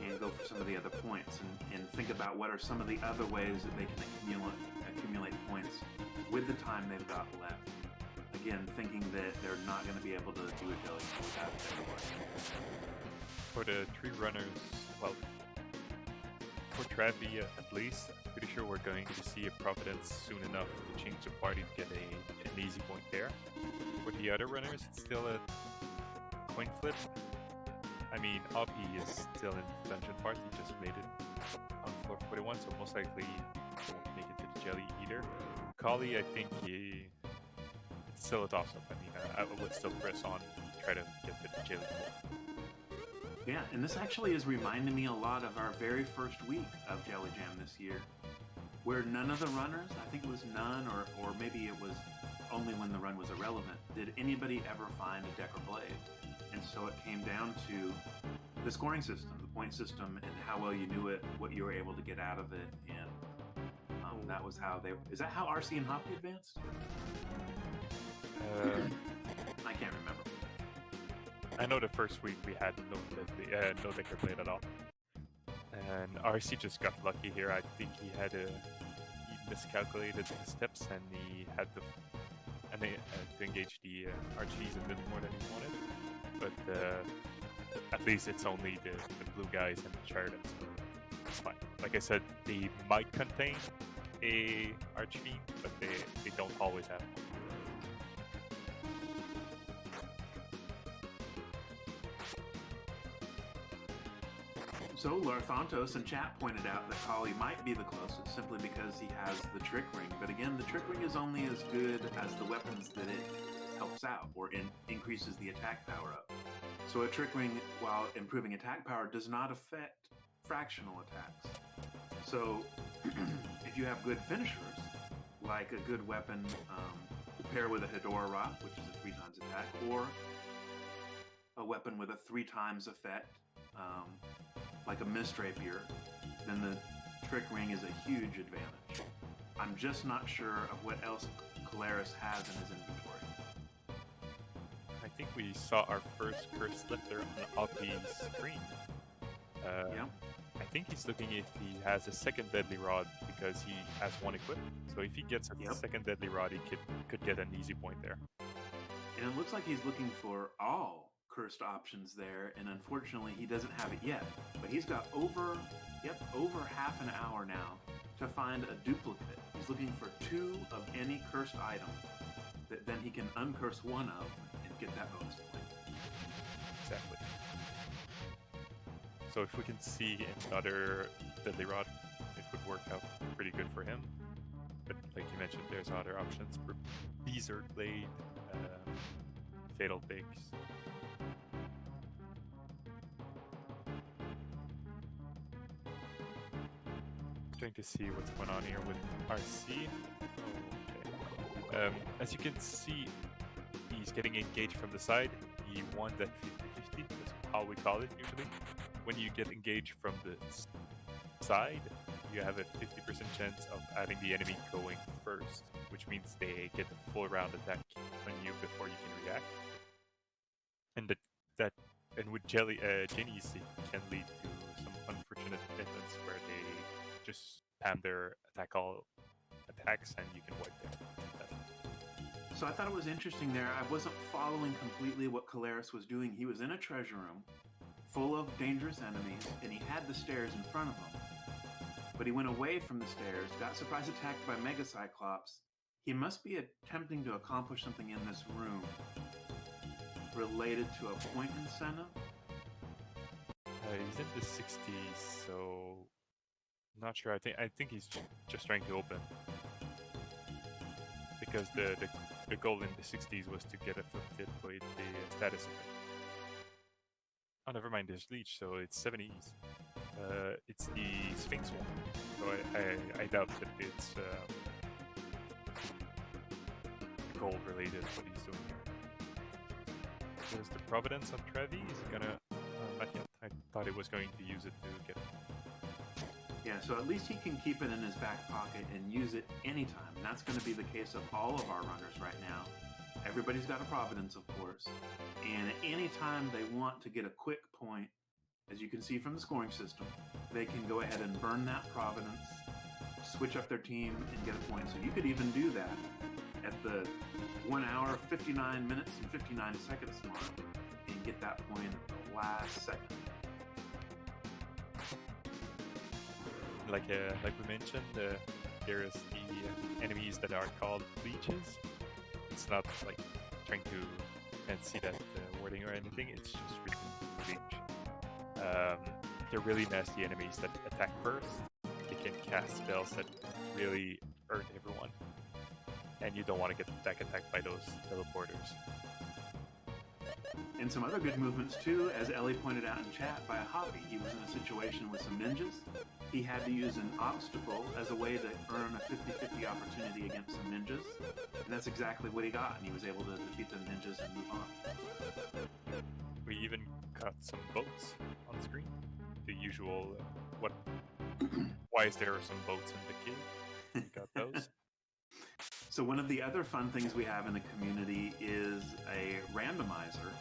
Speaker 5: and go for some of the other points and think about what are some of the other ways that they can accumulate points with the time they've got left. Again, thinking that they're not going to be able to do a jelly kill without a Decker Blade.
Speaker 4: For the 3 runners, well, for Travi at least, I'm pretty sure we're going to see a Providence soon enough to change the party to get an easy point there. For the other runners, it's still a coin flip. I mean, Hoppie is still in the dungeon part, he just made it on floor 41, so most likely he won't make it to the jelly either. Kali, I think it's still a toss-up. I mean, I would still press on, try to get to the jelly floor.
Speaker 5: Yeah, and this actually is reminding me a lot of our very first week of Jelly Jam this year, where none of the runners, I think it was none, or maybe it was only when the run was irrelevant, did anybody ever find a Decker Blade. And so it came down to the scoring system, the point system, and how well you knew it, what you were able to get out of it, and that was how they... Is that how RC and Hoppie advanced? I can't remember.
Speaker 4: I know the first week we had no Vicar blade at all, and RC just got lucky here. I think he miscalculated the steps, and he had to engage the Archies a bit more than he wanted. But at least it's only the blue guys and the Chariot, so it's fine. Like I said, they might contain a Archfiend, but they don't always have one.
Speaker 5: So Larthontos in chat pointed out that Kali might be the closest simply because he has the Trick Ring. But again, the Trick Ring is only as good as the weapons that it helps out or increases the attack power up. So a Trick Ring, while improving attack power, does not affect fractional attacks. So if you have good finishers, like a good weapon to pair with a Hedora Rock, which is a 3x attack, or a weapon with a 3x effect, like a Mist Rapier, then the Trick Ring is a huge advantage. I'm just not sure of what else Kauliarys has in his inventory.
Speaker 4: I think we saw our first Curse Lifter on Hoppie's screen.
Speaker 5: Yeah.
Speaker 4: I think he's looking if he has a second Deadly Rod because he has one equipped. So if he gets a second Deadly Rod, he could get an easy point there.
Speaker 5: And it looks like he's looking for all cursed options there, and unfortunately he doesn't have it yet. But he's got over half an hour now to find a duplicate. He's looking for 2 of any cursed item that then he can uncurse one of and get that bonus point.
Speaker 4: Exactly. So if we can see another Deadly Rod, it would work out pretty good for him. But like you mentioned, there's other options for Beezer Blade, Fatal Pigs. Trying to see what's going on here with RC. Okay. As you can see, he's getting engaged from the side. He won that 50-50. That's how we call it usually. When you get engaged from the side, you have a 50% chance of having the enemy going first, which means they get a full round attack on you before you can react. And with Jennies, it can lead to some unfortunate events where they just spam their attacks and you can wipe them.
Speaker 5: So I thought it was interesting there. I wasn't following completely what Kauliarys was doing. He was in a treasure room full of dangerous enemies, and he had the stairs in front of him. But he went away from the stairs, got surprise attacked by Mega Cyclops. He must be attempting to accomplish something in this room related to a point incentive.
Speaker 4: He's in the 60s, so I'm not sure. I think he's just trying to open, because the goal in the 60s was to get affected with the status effect. Oh, never mind. There's Leech, so it's 70s. It's the Sphinx one, so I doubt that it's goal related what he's doing here. There's the Providence on Travi. He's gonna not yet. I thought he was going to use it to get.
Speaker 5: Yeah, so at least he can keep it in his back pocket and use it anytime. And that's going to be the case of all of our runners right now. Everybody's got a Providence, of course. And any time they want to get a quick point, as you can see from the scoring system, they can go ahead and burn that Providence, switch up their team, and get a point. So you could even do that at the 1 hour, 59 minutes, and 59 seconds mark and get that point at the last second.
Speaker 4: Like we mentioned, there is the enemies that are called leeches. It's not like trying to fancy that wording or anything. It's just written leech. They're really nasty enemies that attack first. They can cast spells that really hurt everyone, and you don't want to get back attacked by those teleporters.
Speaker 5: And some other good movements too, as Ellie pointed out in chat, by a Hoppie. He was in a situation with some ninjas. He had to use an obstacle as a way to earn a 50-50 opportunity against some ninjas. And that's exactly what he got, and he was able to defeat the ninjas and move on.
Speaker 4: We even got some boats on screen. The usual, why is there some boats in the cave? We got those.
Speaker 5: So one of the other fun things we have in the community is a randomizer.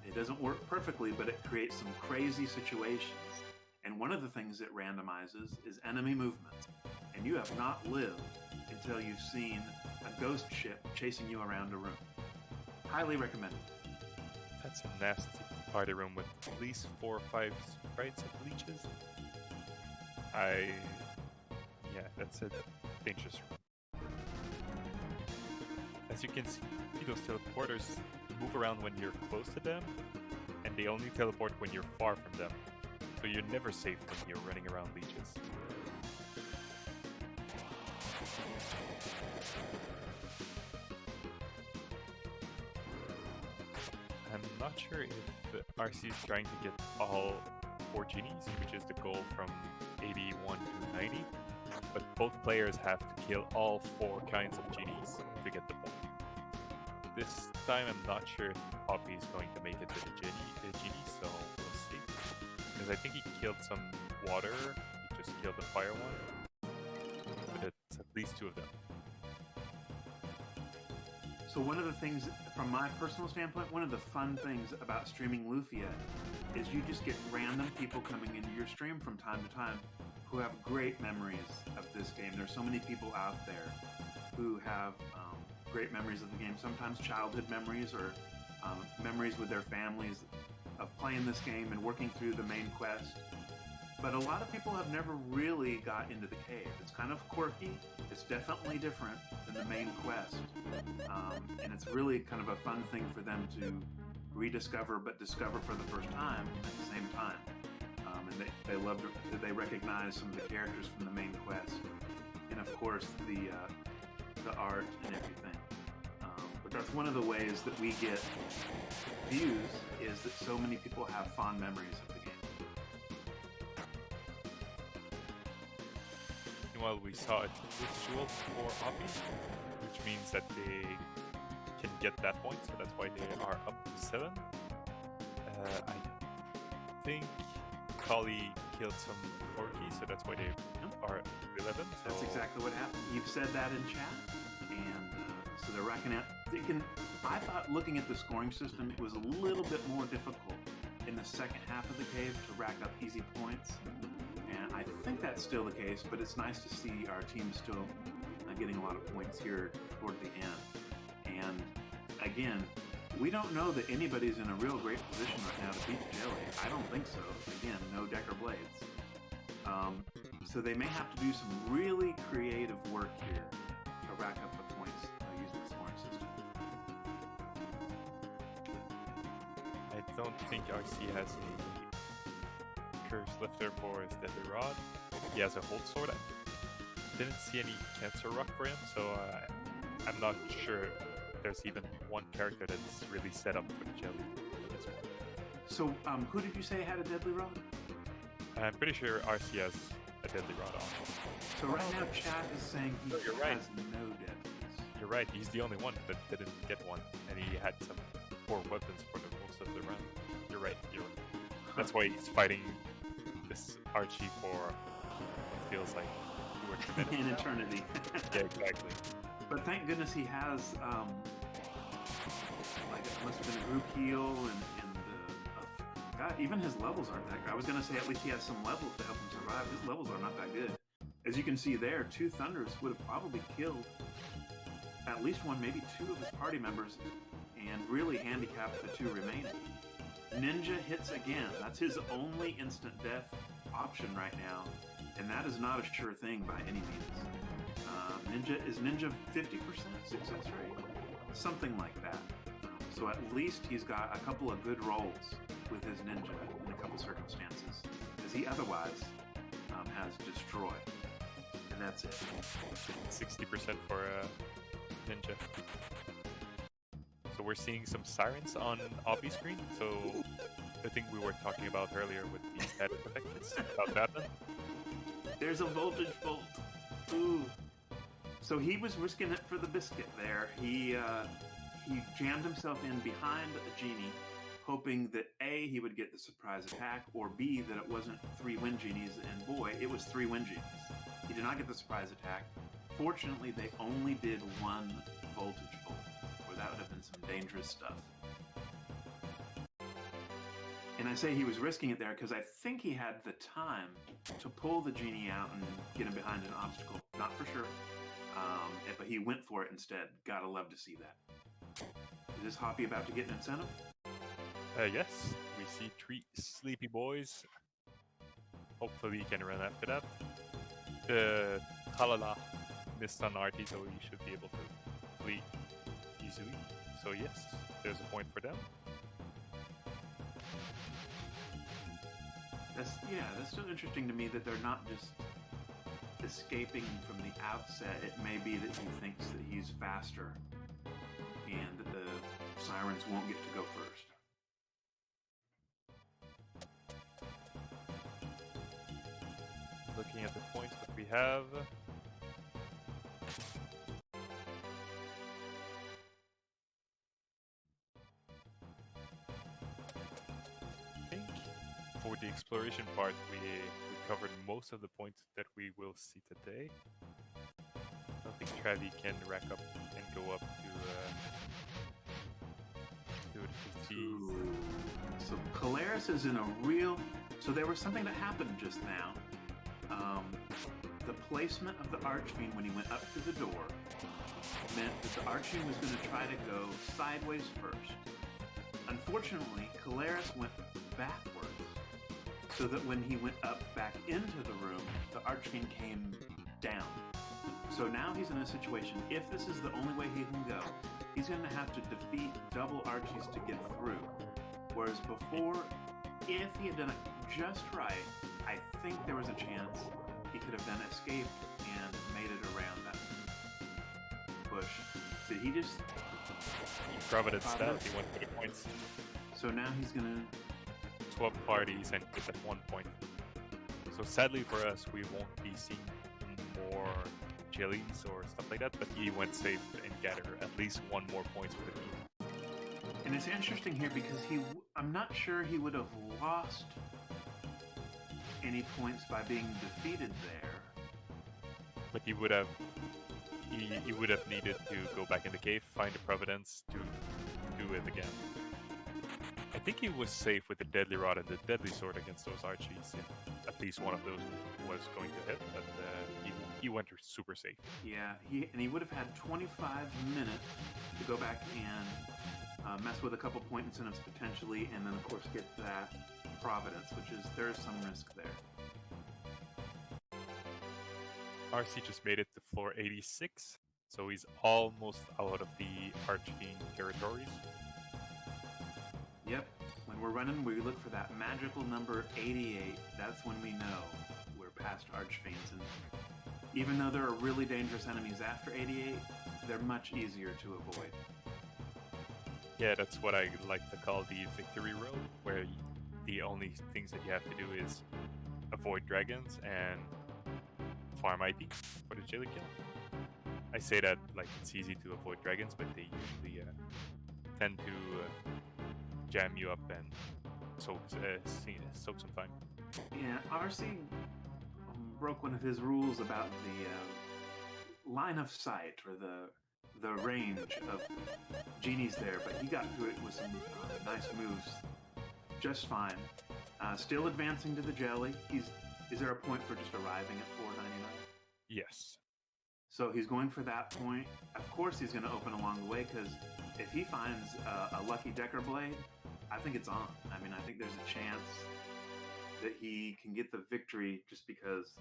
Speaker 5: It doesn't work perfectly, but it creates some crazy situations. And one of the things it randomizes is enemy movement. And you have not lived until you've seen a ghost ship chasing you around a room. Highly recommended.
Speaker 4: That's a nasty party room with at least 4 or 5 sprites of leeches. Yeah, that's a dangerous room. As you can see, those teleporters move around when you're close to them, and they only teleport when you're far from them. So you're never safe when you're running around leeches. I'm not sure if RC is trying to get all 4 genies, which is the goal from 81 to 90, but both players have to kill all 4 kinds of genies to get the point. This time I'm not sure if Hoppie is going to make it to the genie, so we'll see. Because I think he killed some water, he just killed the fire one, but it's at least 2 of them.
Speaker 5: So one of the things, from my personal standpoint, one of the fun things about streaming Lufia is you just get random people coming into your stream from time to time who have great memories of this game. There's so many people out there who have great memories of the game, sometimes childhood memories or memories with their families of playing this game and working through the main quest. But a lot of people have never really got into the cave. It's kind of quirky. It's definitely different than the main quest. And it's really kind of a fun thing for them to rediscover, but discover for the first time at the same time. And they love that they recognize some of the characters from the main quest. And of course, the art and everything. But that's one of the ways that we get views, is that so many people have fond memories of the game.
Speaker 4: Meanwhile, we saw a visual for Hoppie, which means that they can get that point, so that's why they are up to 7. I think Kali killed some Orky, so that's why they are 11. So
Speaker 5: That's exactly what happened. You've said that in chat, and so they're racking out. I thought, looking at the scoring system, it was a little bit more difficult in the second half of the cave to rack up easy points, and I think that's still the case. But it's nice to see our team still getting a lot of points here toward the end. And again, we don't know that anybody's in a real great position right now to beat the Jelly. I don't think so. Again, no Decker Blades. So they may have to do some really creative work here to rack up the points using the scoring system.
Speaker 4: I don't think RC has a curse lifter for his Deadly Rod. He has a Hold Sword. I didn't see any Cancer Rock for him, so I'm not sure there's even one character that's really set up for the Jelly for this one.
Speaker 5: So who did you say had a Deadly Rod?
Speaker 4: I'm pretty sure RC has a Deadly Rod on.
Speaker 5: So right now chat is saying he
Speaker 4: No, you're right.
Speaker 5: has no deadlies.
Speaker 4: You're right, he's the only one that didn't get one, and he had some poor weapons for the most of the round. You're right. That's why he's fighting this Archie for what feels like 2 or 3 minutes.
Speaker 5: In eternity.
Speaker 4: Yeah, exactly.
Speaker 5: But thank goodness he has, like, it must have been a group heal, and God, even his levels aren't that good. I was going to say at least he has some levels to help him survive. His levels are not that good. As you can see there, 2 Thunders would have probably killed at least 1, maybe 2 of his party members, and really handicapped the 2 remaining. Ninja hits again. That's his only instant death option right now, and that is not a sure thing by any means. Ninja 50% success rate? Something like that. So at least he's got a couple of good rolls with his ninja in a couple circumstances, as he otherwise has destroyed. And that's it.
Speaker 4: 60% for Ninja. So we're seeing some sirens on Hoppie's screen, so the thing we were talking about earlier with the static effect is about that one.
Speaker 5: There's a voltage bolt. Ooh. So he was risking it for the biscuit there. He jammed himself in behind a genie, hoping that A, he would get the surprise attack, or B, that it wasn't 3 wind genies, and boy, it was 3 wind genies. He did not get the surprise attack. Fortunately, they only did one voltage bolt, or that would have been some dangerous stuff. And I say he was risking it there because I think he had the time to pull the genie out and get him behind an obstacle. Not for sure, but he went for it instead. Gotta love to see that. Is this Hoppie about to get an incentive?
Speaker 4: Yes, we see 3 sleepy boys. Hopefully he can run after that. The Halala missed on RT, so he should be able to flee easily. So yes, there's a point for them.
Speaker 5: That's still interesting to me that they're not just escaping from the outset. It may be that he thinks that he's faster and that the sirens won't get to go first.
Speaker 4: Looking at the points that we have. I think for the exploration part, we covered most of the points that we will see today. I don't think Travi can rack up and go up to the 50s.
Speaker 5: So Kauliarys is in a real... So there was something that happened just now. The placement of the Archfiend when he went up to the door meant that the Archfiend was going to try to go sideways first. Unfortunately, Kauliarys went backwards, so that when he went up back into the room, the Archfiend came down. So now he's in a situation, if this is the only way he can go, he's going to have to defeat double Archies to get through. Whereas before, if he had done it just right, I think there was a chance he could have then escaped and made it around that bush. So he just...
Speaker 4: He providence that, he went for the points.
Speaker 5: So now he's gonna...
Speaker 4: Swap parties and get at 1 point. So sadly for us, we won't be seeing more jellies or stuff like that, but he went safe and gathered at least 1 more points for the team.
Speaker 5: And it's interesting here because I'm not sure he would have lost any points by being defeated there.
Speaker 4: But he would have needed to go back in the cave, find a providence to do it again. I think he was safe with the deadly rod and the deadly sword against those Archies, if at least one of those was going to hit, but he went super safe.
Speaker 5: Yeah, he would have had 25 minutes to go back and mess with a couple point incentives potentially, and then of course get that providence, which is, there's some risk there.
Speaker 4: RC just made it to floor 86, so he's almost out of the Archfiend territories.
Speaker 5: Yep, when we're running, we look for that magical number 88. That's when we know we're past Archfiends, and even though there are really dangerous enemies after 88, they're much easier to avoid.
Speaker 4: Yeah, that's what I like to call the victory road, where the only things that you have to do is avoid dragons and farm IP for the jelly kill. I say that like it's easy to avoid dragons, but they usually tend to jam you up and soak some time.
Speaker 5: Yeah, RC broke one of his rules about the line of sight, or the range of genies there, but he got through it with some nice moves just fine. Still advancing to the jelly. Is there a point for just arriving at 499?
Speaker 4: Yes.
Speaker 5: So he's going for that point. Of course he's going to open along the way, because if he finds a lucky Decker Blade, I think it's on. I mean, I think there's a chance that he can get the victory just because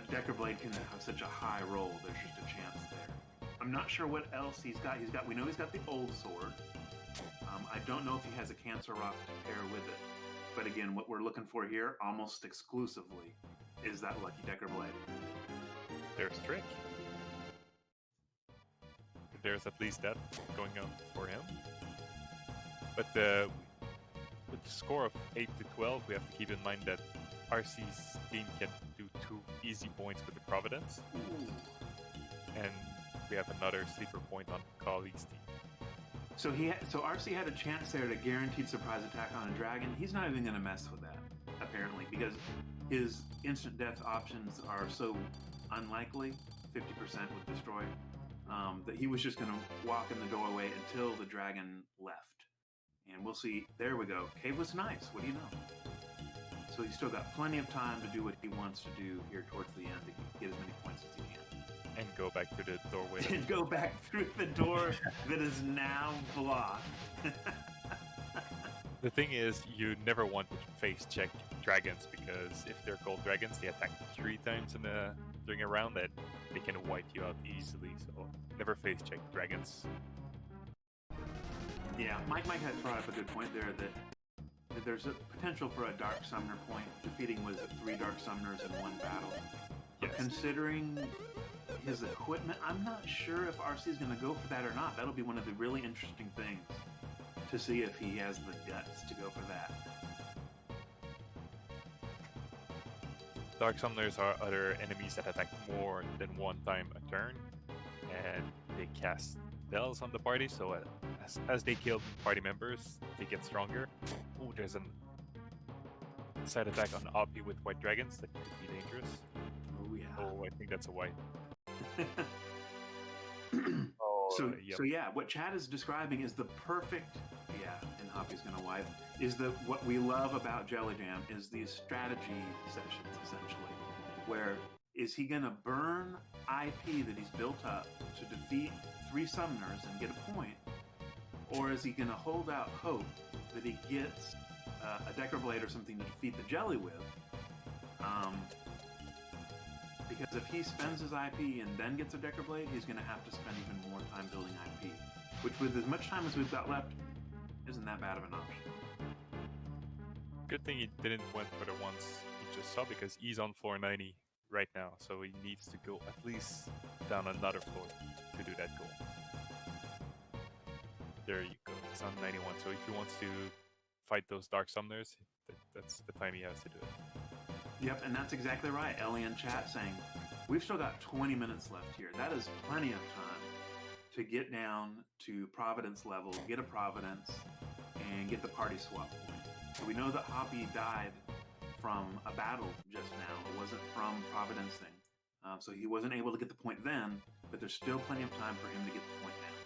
Speaker 5: Decker Blade can have such a high roll. There's just a chance there. I'm not sure what else he's got. We know he's got the old sword. I don't know if he has a Cancer Rock to pair with it. But again, what we're looking for here, almost exclusively, is that lucky Decker Blade.
Speaker 4: There's Trick. There's at least that going on for him. But with the score of 8 to 12, we have to keep in mind that RC's team can do 2 easy points with the Providence.
Speaker 5: Ooh.
Speaker 4: And we have another sleeper point on Kauli's team.
Speaker 5: So RC had a chance there to guaranteed surprise attack on a dragon. He's not even going to mess with that, apparently, because his instant death options are so unlikely, 50% would destroy, that he was just going to walk in the doorway until the dragon left. And we'll see. There we go. Cave was nice. What do you know? So he's still got plenty of time to do what he wants to do here towards the end to get as many points as he can.
Speaker 4: And go back to the doorway.
Speaker 5: And go back through the door that is now blocked.
Speaker 4: The thing is, you never want to face check dragons because if they're gold dragons, they attack 3 times during a round and they can wipe you out easily. So never face check dragons.
Speaker 5: Yeah, Mike had brought up a good point there that there's a potential for a Dark Summoner point, defeating, was it 3 Dark Summoners in one battle? But
Speaker 4: Yes.
Speaker 5: considering his equipment, I'm not sure if RC is going to go for that or not. That'll be one of the really interesting things to see if he has the guts to go for that.
Speaker 4: Dark Summoners are other enemies that attack more than 1 time a turn, and they cast spells on the party, so as they kill party members, they get stronger. Oh, there's a side attack on Hoppie with white dragons that could be dangerous.
Speaker 5: Oh, yeah.
Speaker 4: Oh, I think that's a white.
Speaker 5: So yeah, what Chad is describing is the perfect, and Hoppie's gonna wipe, is what we love about Jelly Jam is these strategy sessions, essentially, where is he gonna burn IP that he's built up to defeat 3 summoners and get a point, or is he gonna hold out hope that he gets a Decker Blade or something to defeat the Jelly with? Because if he spends his IP and then gets a Decker Blade, he's going to have to spend even more time building IP, which with as much time as we've got left, isn't that bad of an option.
Speaker 4: Good thing he didn't went for the ones he just saw because he's on floor 90 right now, so he needs to go at least down another floor to do that goal. There you go, it's on 91, so if he wants to fight those Dark Summoners, that's the time he has to do it.
Speaker 5: Yep, and that's exactly right. Ellie in chat saying, we've still got 20 minutes left here. That is plenty of time to get down to Providence level, get a Providence, and get the party swap point. So we know that Hoppie died from a battle just now. It wasn't from Providencing. So he wasn't able to get the point then, but there's still plenty of time for him to get the point now.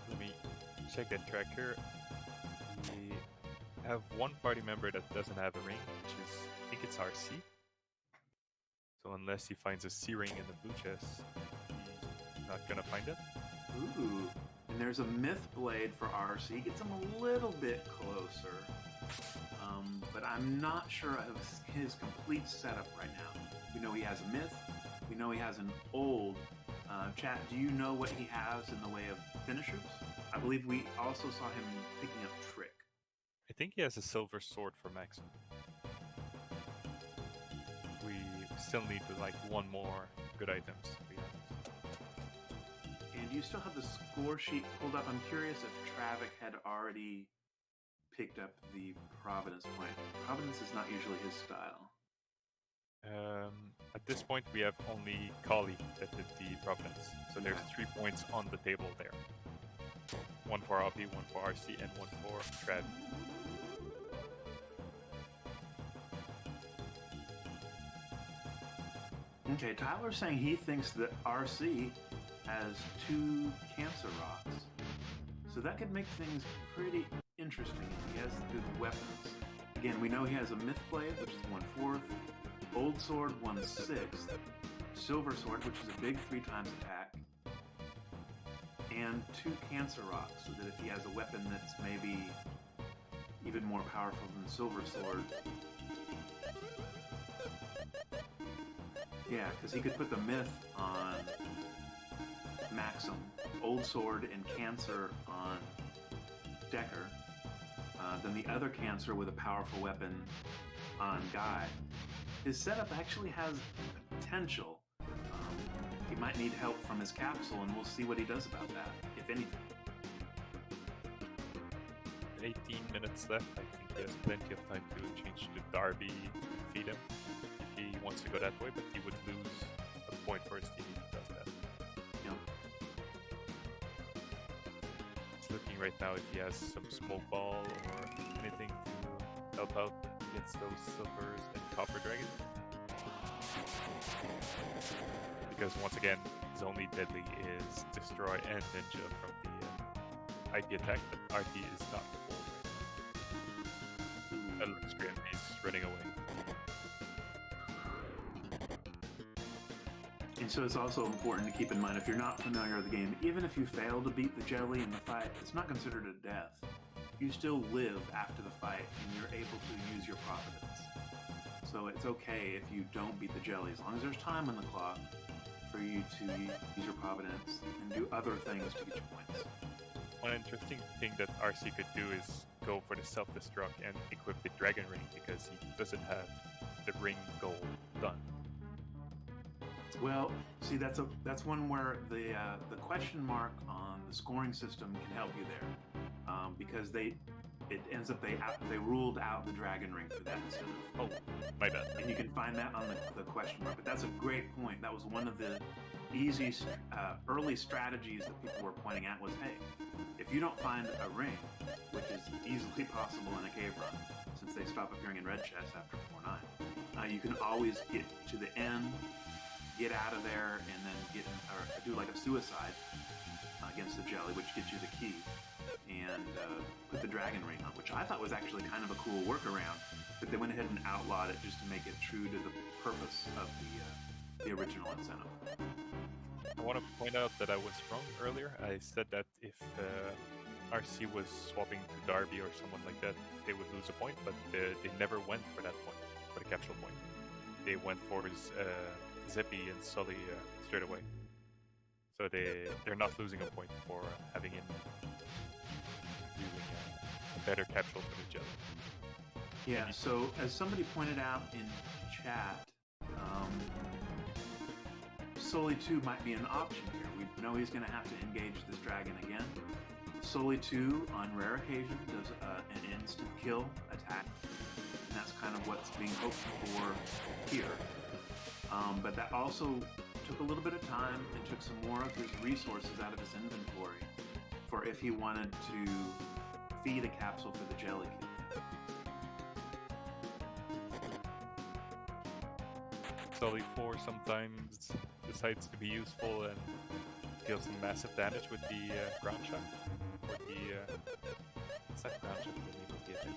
Speaker 4: Let me check that tracker. We have 1 party member that doesn't have a ring, which is, I think it's RC. So unless he finds a C ring in the blue chest, he's not gonna find it.
Speaker 5: Ooh, and there's a Myth Blade for RC. Gets him a little bit closer. But I'm not sure of his complete setup right now. We know he has a Myth. We know he has an old. Chat, do you know what he has in the way of finishers? I believe we also saw him picking up Trick.
Speaker 4: I think he has a silver sword for Maxim. We still need like 1 more good items, to be honest.
Speaker 5: And you still have the score sheet pulled up. I'm curious if Travik had already picked up the Providence point. Providence is not usually his style.
Speaker 4: At this point, we have only Kali that did the Providence. So there's 3 points on the table there. 1 for Hoppie, 1 for RC, and 1 for Trav.
Speaker 5: Okay, Tyler's saying he thinks that RC has 2 Cancer Rocks. So that could make things pretty interesting if he has good weapons. Again, we know he has a Myth Blade, which is 1/4, Old Sword 1/6, Silver Sword, which is a big 3 times attack, and 2 Cancer Rocks, so that if he has a weapon that's maybe even more powerful than Silver Sword. Yeah, because he could put the Myth on Maxim, Old Sword and Cancer on Decker, then the other Cancer with a powerful weapon on Guy. His setup actually has potential. He might need help from his capsule, and we'll see what he does about that, if anything.
Speaker 4: 18 minutes left. I think he has plenty of time to change to Darby and feed him if he wants to go that way, but he would lose a point for his team if he does that.
Speaker 5: Yep.
Speaker 4: He's looking right now if he has some smoke ball or anything to help out against those silvers and Copper Dragon. Because once again, his only deadly is Destroy and Ninja from the IP attack, but RT is not full. That looks great. He's running away.
Speaker 5: And so it's also important to keep in mind, if you're not familiar with the game, even if you fail to beat the jelly in the fight, it's not considered a death. You still live after the fight, and you're able to use your Providence. So it's okay if you don't beat the jelly, as long as there's time on the clock for you to use your Providence and do other things to get your points.
Speaker 4: One interesting thing that RC could do is go for the self-destruct and equip the Dragon Ring, because he doesn't have the ring goal done.
Speaker 5: Well, see, that's one where the question mark on the scoring system can help you there, because it ends up they ruled out the Dragon Ring for that instead of.
Speaker 4: Oh, my bad.
Speaker 5: And you can find that on the question mark. But that's a great point. That was one of the easy early strategies that people were pointing out was, hey, if you don't find a ring, which is easily possible in a cave run, since they stop appearing in red chests after 4-9, you can always get to the end, get out of there, and then do like a suicide against the jelly, which gets you the key, and put the Dragon Ring on, which I thought was actually kind of a cool workaround, but they went ahead and outlawed it just to make it true to the purpose of the original incentive.
Speaker 4: I want to point out that I was wrong earlier. I said that if RC was swapping to Darby or someone like that, they would lose a point, but they never went for that point, for the capsule point. They went for Zippy and Sully straight away. So they're not losing a point for having him using a better capsule for the jelly.
Speaker 5: Yeah, so as somebody pointed out in chat, Sully 2 might be an option here. We know he's going to have to engage this dragon again. Sully 2, on rare occasion, does an instant kill attack, and that's kind of what's being hoped for here. But that also took a little bit of time and took some more of his resources out of his inventory for if he wanted to feed a capsule for the jelly kid.
Speaker 4: Sully 4 sometimes decides to be useful and deals some massive damage with the ground shot. Or the what's that ground shot? The attack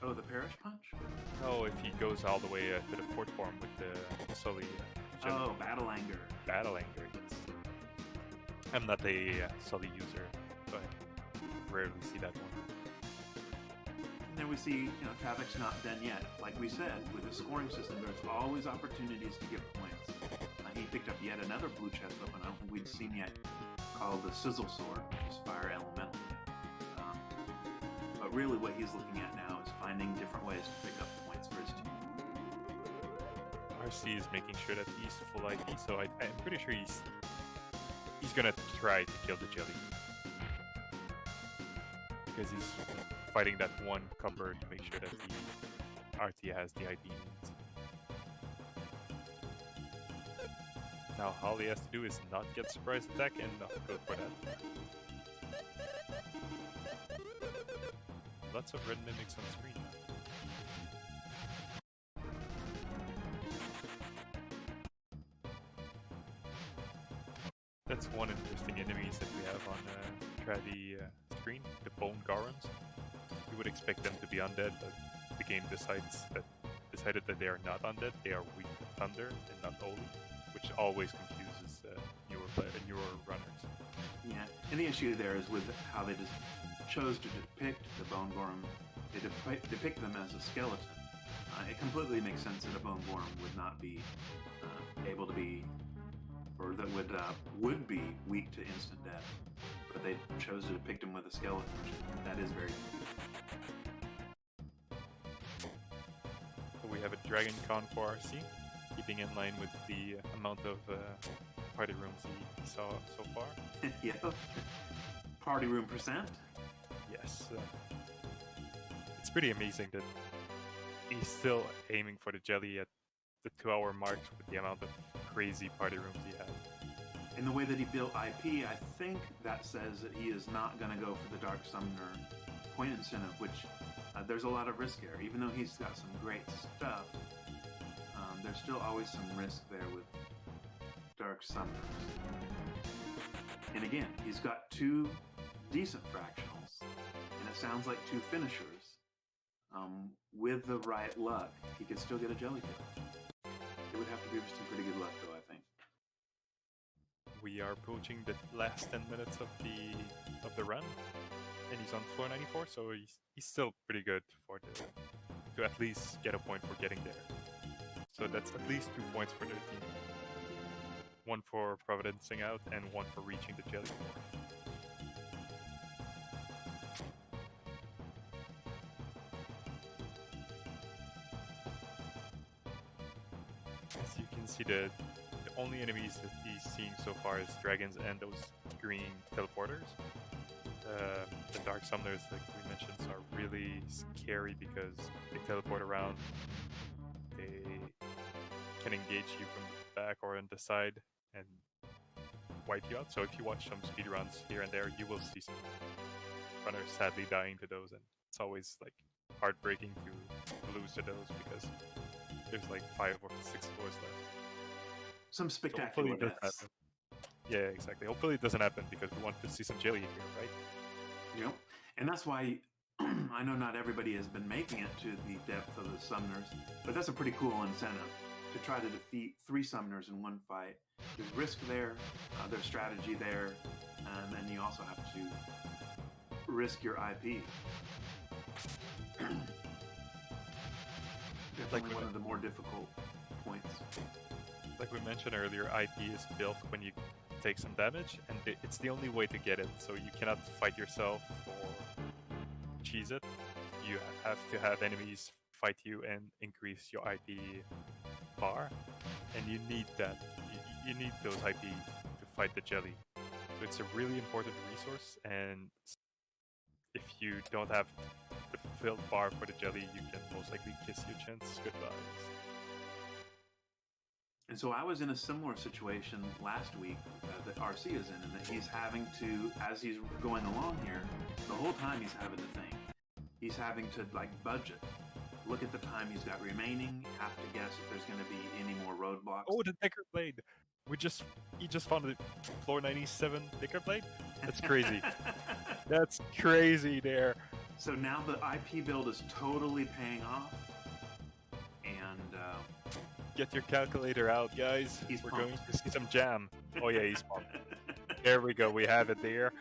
Speaker 5: Oh, the Perish Punch?
Speaker 4: Oh, if he goes all the way to the fourth form with the Sully.
Speaker 5: Oh, Battle Anger.
Speaker 4: Battle Anger, yes. I'm not a Sully user, so I rarely see that one.
Speaker 5: And then we see, Traviktox not done yet. Like we said, with the scoring system, there's always opportunities to get points. He picked up yet another blue chest weapon I don't think we'd seen yet, called the Sizzle Sword, which is fire elemental. But really what he's looking at now is finding different ways to pick up points for his team.
Speaker 4: RC is making sure that he's full IP, so I'm pretty sure he's gonna try to kill the jelly. Because he's fighting that one copper to make sure that the RT has the IP needs. Now all he has to do is not get surprise attack and not go for that. Lots of red mimics on screen now. That's one interesting enemies that we have on Travi screen, the Bone Garons. You would expect them to be undead, but the game decided that they are not undead, they are weak to thunder and not holy, which always confuses newer runners.
Speaker 5: Yeah, and the issue there is with how they just chose to depict the Bone Gorm. They depict them as a skeleton. It completely makes sense that a Bone Gorm would not be able to be, or that would be weak to instant death. But they chose to depict him with a skeleton, which that is very confusing.
Speaker 4: So we have a Dragon Con for RC, keeping in line with the amount of party rooms he saw so far.
Speaker 5: Yeah. Party room percent?
Speaker 4: Yes. It's pretty amazing that he's still aiming for the jelly at the 2-hour mark with the amount of crazy party rooms he had.
Speaker 5: In the way that he built IP, I think that says that he is not going to go for the Dark Summoner point incentive, which there's a lot of risk there. Even though he's got some great stuff, there's still always some risk there with Dark Summoners. And again, he's got 2 decent fractionals, and it sounds like 2 finishers. With the right luck, he could still get a jelly kill. It would have to be some pretty good luck, though, I think.
Speaker 4: We are approaching the last 10 minutes of the run, and he's on floor 94, so he's still pretty good to at least get a point for getting there. So that's at least 2 points for their team. 1 for providencing out, and 1 for reaching the jelly floor. As you can see, the only enemies that he's seeing so far is dragons and those green teleporters. The Dark Summoners, like we mentioned, are really scary because they teleport around. They can engage you from the back or on the side and wipe you out. So if you watch some speedruns here and there, you will see some runners sadly dying to those, and it's always like heartbreaking to lose to those because there's like 5 or 6 floors left.
Speaker 5: Some
Speaker 4: So
Speaker 5: spectacular
Speaker 4: hopefully it doesn't
Speaker 5: deaths.
Speaker 4: happen. Yeah, exactly. Hopefully it doesn't happen because we want to see some jelly here, right?
Speaker 5: Yep. And that's why I know not everybody has been making it to the depth of the Summoners, but that's a pretty cool incentive to try to defeat 3 Summoners in one fight. There's risk there, there's strategy there, and then you also have to risk your IP. Definitely one of the more difficult points.
Speaker 4: Like we mentioned earlier, IP is built when you take some damage, and it's the only way to get it. So you cannot fight yourself or cheese it. You have to have enemies fight you and increase your IP bar, and you need that. You need those IP to fight the jelly. So it's a really important resource, and if you don't have the filled bar for the jelly, you can most likely kiss your chance goodbye.
Speaker 5: And so I was in a similar situation last week that RC is in, and that he's having to, as he's going along here, the whole time he's having to think. He's having to like budget. Look at the time he's got remaining, have to guess if there's going to be any more roadblocks.
Speaker 4: Oh, the Decker Blade! He just found a floor 97 Decker Blade? That's crazy. That's crazy there.
Speaker 5: So now the IP build is totally paying off. And
Speaker 4: Get your calculator out, guys. We're going to see some jam. Oh yeah, he's pumped. There we go, we have it there.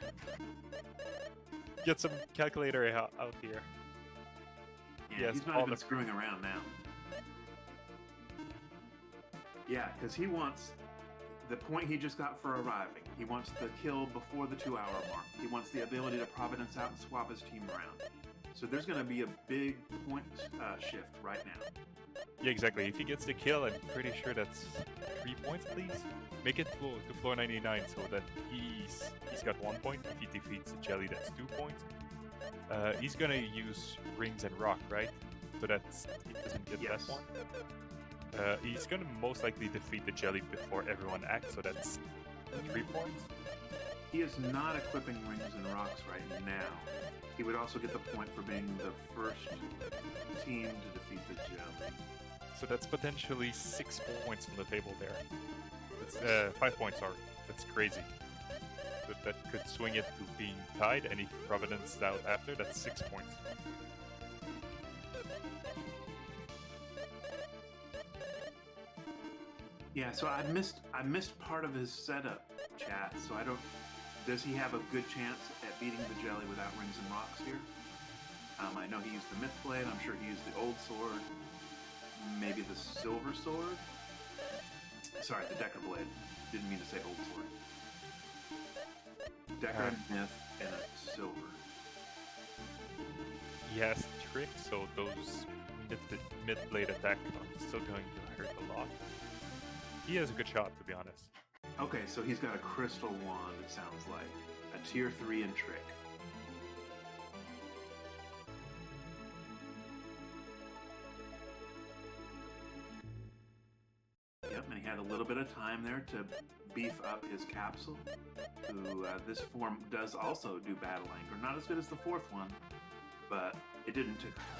Speaker 4: Get some calculator out here.
Speaker 5: yeah,
Speaker 4: Yes,
Speaker 5: he's not
Speaker 4: all
Speaker 5: even
Speaker 4: the-
Speaker 5: screwing around now. Yeah, because he wants the point he just got for arriving. He wants the kill before the 2-hour mark. He wants the ability to providence out and swap his team around. So there's going to be a big point shift right now.
Speaker 4: Yeah, exactly. If he gets the kill, I'm pretty sure that's 3 points at least. Make it to floor 99 so that he's got 1 point. If he defeats the jelly, that's 2 points. He's gonna use rings and rock, right? So that he doesn't get
Speaker 5: Yes.
Speaker 4: that one. He's gonna most likely defeat the jelly before everyone acts, so that's 3 points.
Speaker 5: He is not equipping rings and rocks right now. He would also get the point for being the first team to defeat the jelly.
Speaker 4: So that's potentially 6 points on the table there. That's 5 points, sorry. That's crazy. But that could swing it to being tied, and if Providence out after, that's 6 points.
Speaker 5: Yeah, so I missed part of his setup, chat. So I don't. Does he have a good chance at beating the jelly without rings and rocks here? I know he used the Myth Blade. I'm sure he used the Old Sword. Maybe the Silver Sword. Sorry, the Decker Blade. Didn't mean to say Old Sword. Decker and Myth and a Silver.
Speaker 4: He has Trick, so those mid-blade attack are still going to hurt a lot. He has a good shot, to be honest.
Speaker 5: Okay, so he's got a Crystal Wand, it sounds like. A Tier 3 in Trick. Yep, and he had a little bit of time there to beef up his capsule, who this form does also do Battle Anchor. Not as good as the 4th one, but it didn't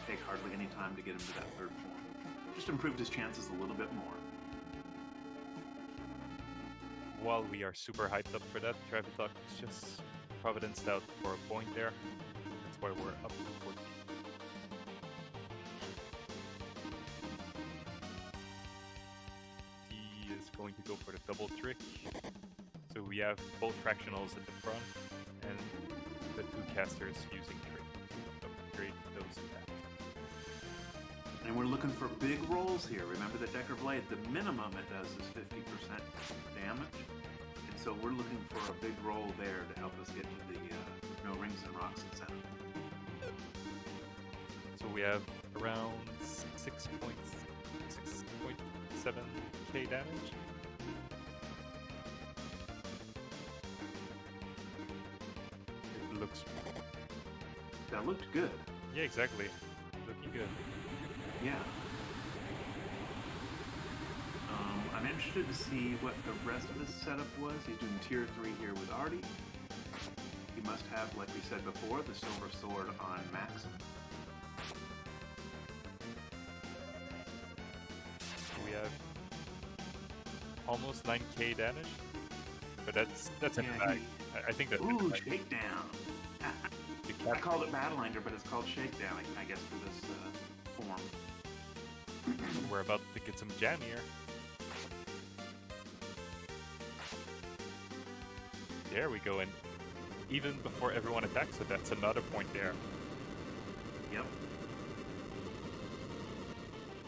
Speaker 5: take hardly any time to get him to that third form. Just improved his chances a little bit more.
Speaker 4: While we are super hyped up for that, Traviktox just providenced out for a point there. That's why we're up to 14. He is going to go for the double trick. So we have both fractionals at the front and the two casters using trick to upgrade those attacks.
Speaker 5: And we're looking for big rolls here. Remember the Decker Blade, the minimum it does is 50% damage. And so we're looking for a big roll there to help us get to the no rings and rocks incentive.
Speaker 4: So we have around 6.7k damage. It looks...
Speaker 5: That looked good.
Speaker 4: Yeah, exactly. Looking good.
Speaker 5: Yeah. I'm interested to see what the rest of his setup was. He's doing tier 3 here with Artie. He must have, like we said before, the silver sword on Maxim.
Speaker 4: We have almost 9k damage, but that's in the bag. I think that's in the
Speaker 5: Ooh,
Speaker 4: bag.
Speaker 5: shakedown! I called it Battleanger, but it's called Shakedown, I guess, for this form.
Speaker 4: We're about to get some jam here. There we go, and even before everyone attacks, so that's another point there.
Speaker 5: Yep.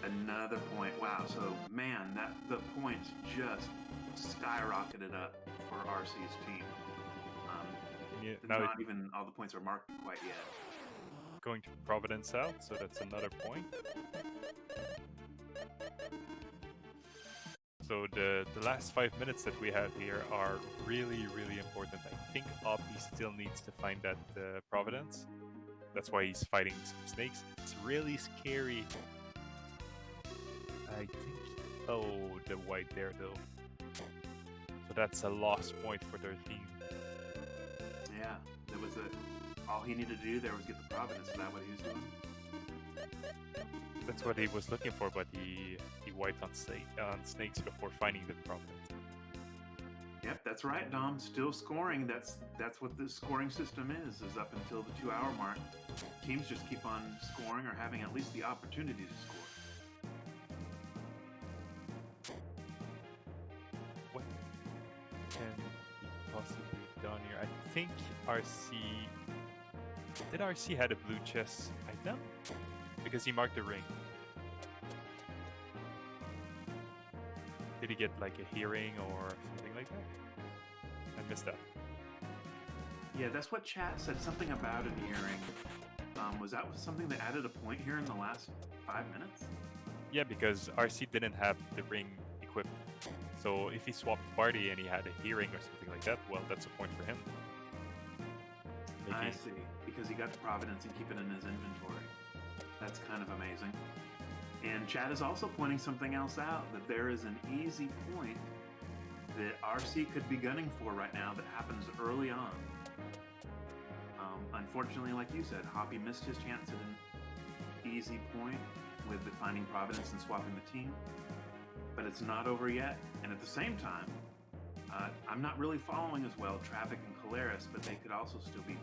Speaker 5: Another point. Wow. So, man, the points just skyrocketed up for RC's team.
Speaker 4: Yeah, now
Speaker 5: not even all the points are marked quite yet.
Speaker 4: Going to Providence out, so that's another point. So the last 5 minutes that we have here are really, really important. I think Hoppie still needs to find that Providence. That's why he's fighting some snakes. It's really scary. I think... Oh, the white there, though. So that's a lost point for their team.
Speaker 5: Yeah, that was it. All he needed to do there was get the Providence. Is that what he was doing?
Speaker 4: That's what he was looking for, but he wiped on snakes before finding the Providence.
Speaker 5: Yep, that's right, Dom. Still scoring. That's what this scoring system is up until the 2-hour mark. Teams just keep on scoring or having at least the opportunity to score.
Speaker 4: What can be possibly done here? I think RC... Did RC had a blue chest item? Because he marked the ring. Did he get like a hearing or something like that? I missed that.
Speaker 5: Yeah, that's what chat said. Something about an earring. Was that something that added a point here in the last 5 minutes?
Speaker 4: Yeah, because RC didn't have the ring equipped. So if he swapped party and he had a hearing or something like that, well, that's a point for him. Maybe.
Speaker 5: I see. Because he got the Providence and keep it in his inventory. That's kind of amazing. And Chad is also pointing something else out, that there is an easy point that RC could be gunning for right now that happens early on. Unfortunately, like you said, Hoppie missed his chance at an easy point with the finding Providence and swapping the team. But it's not over yet. And at the same time, I'm not really following as well Travic and Kauliarys, but they could also still be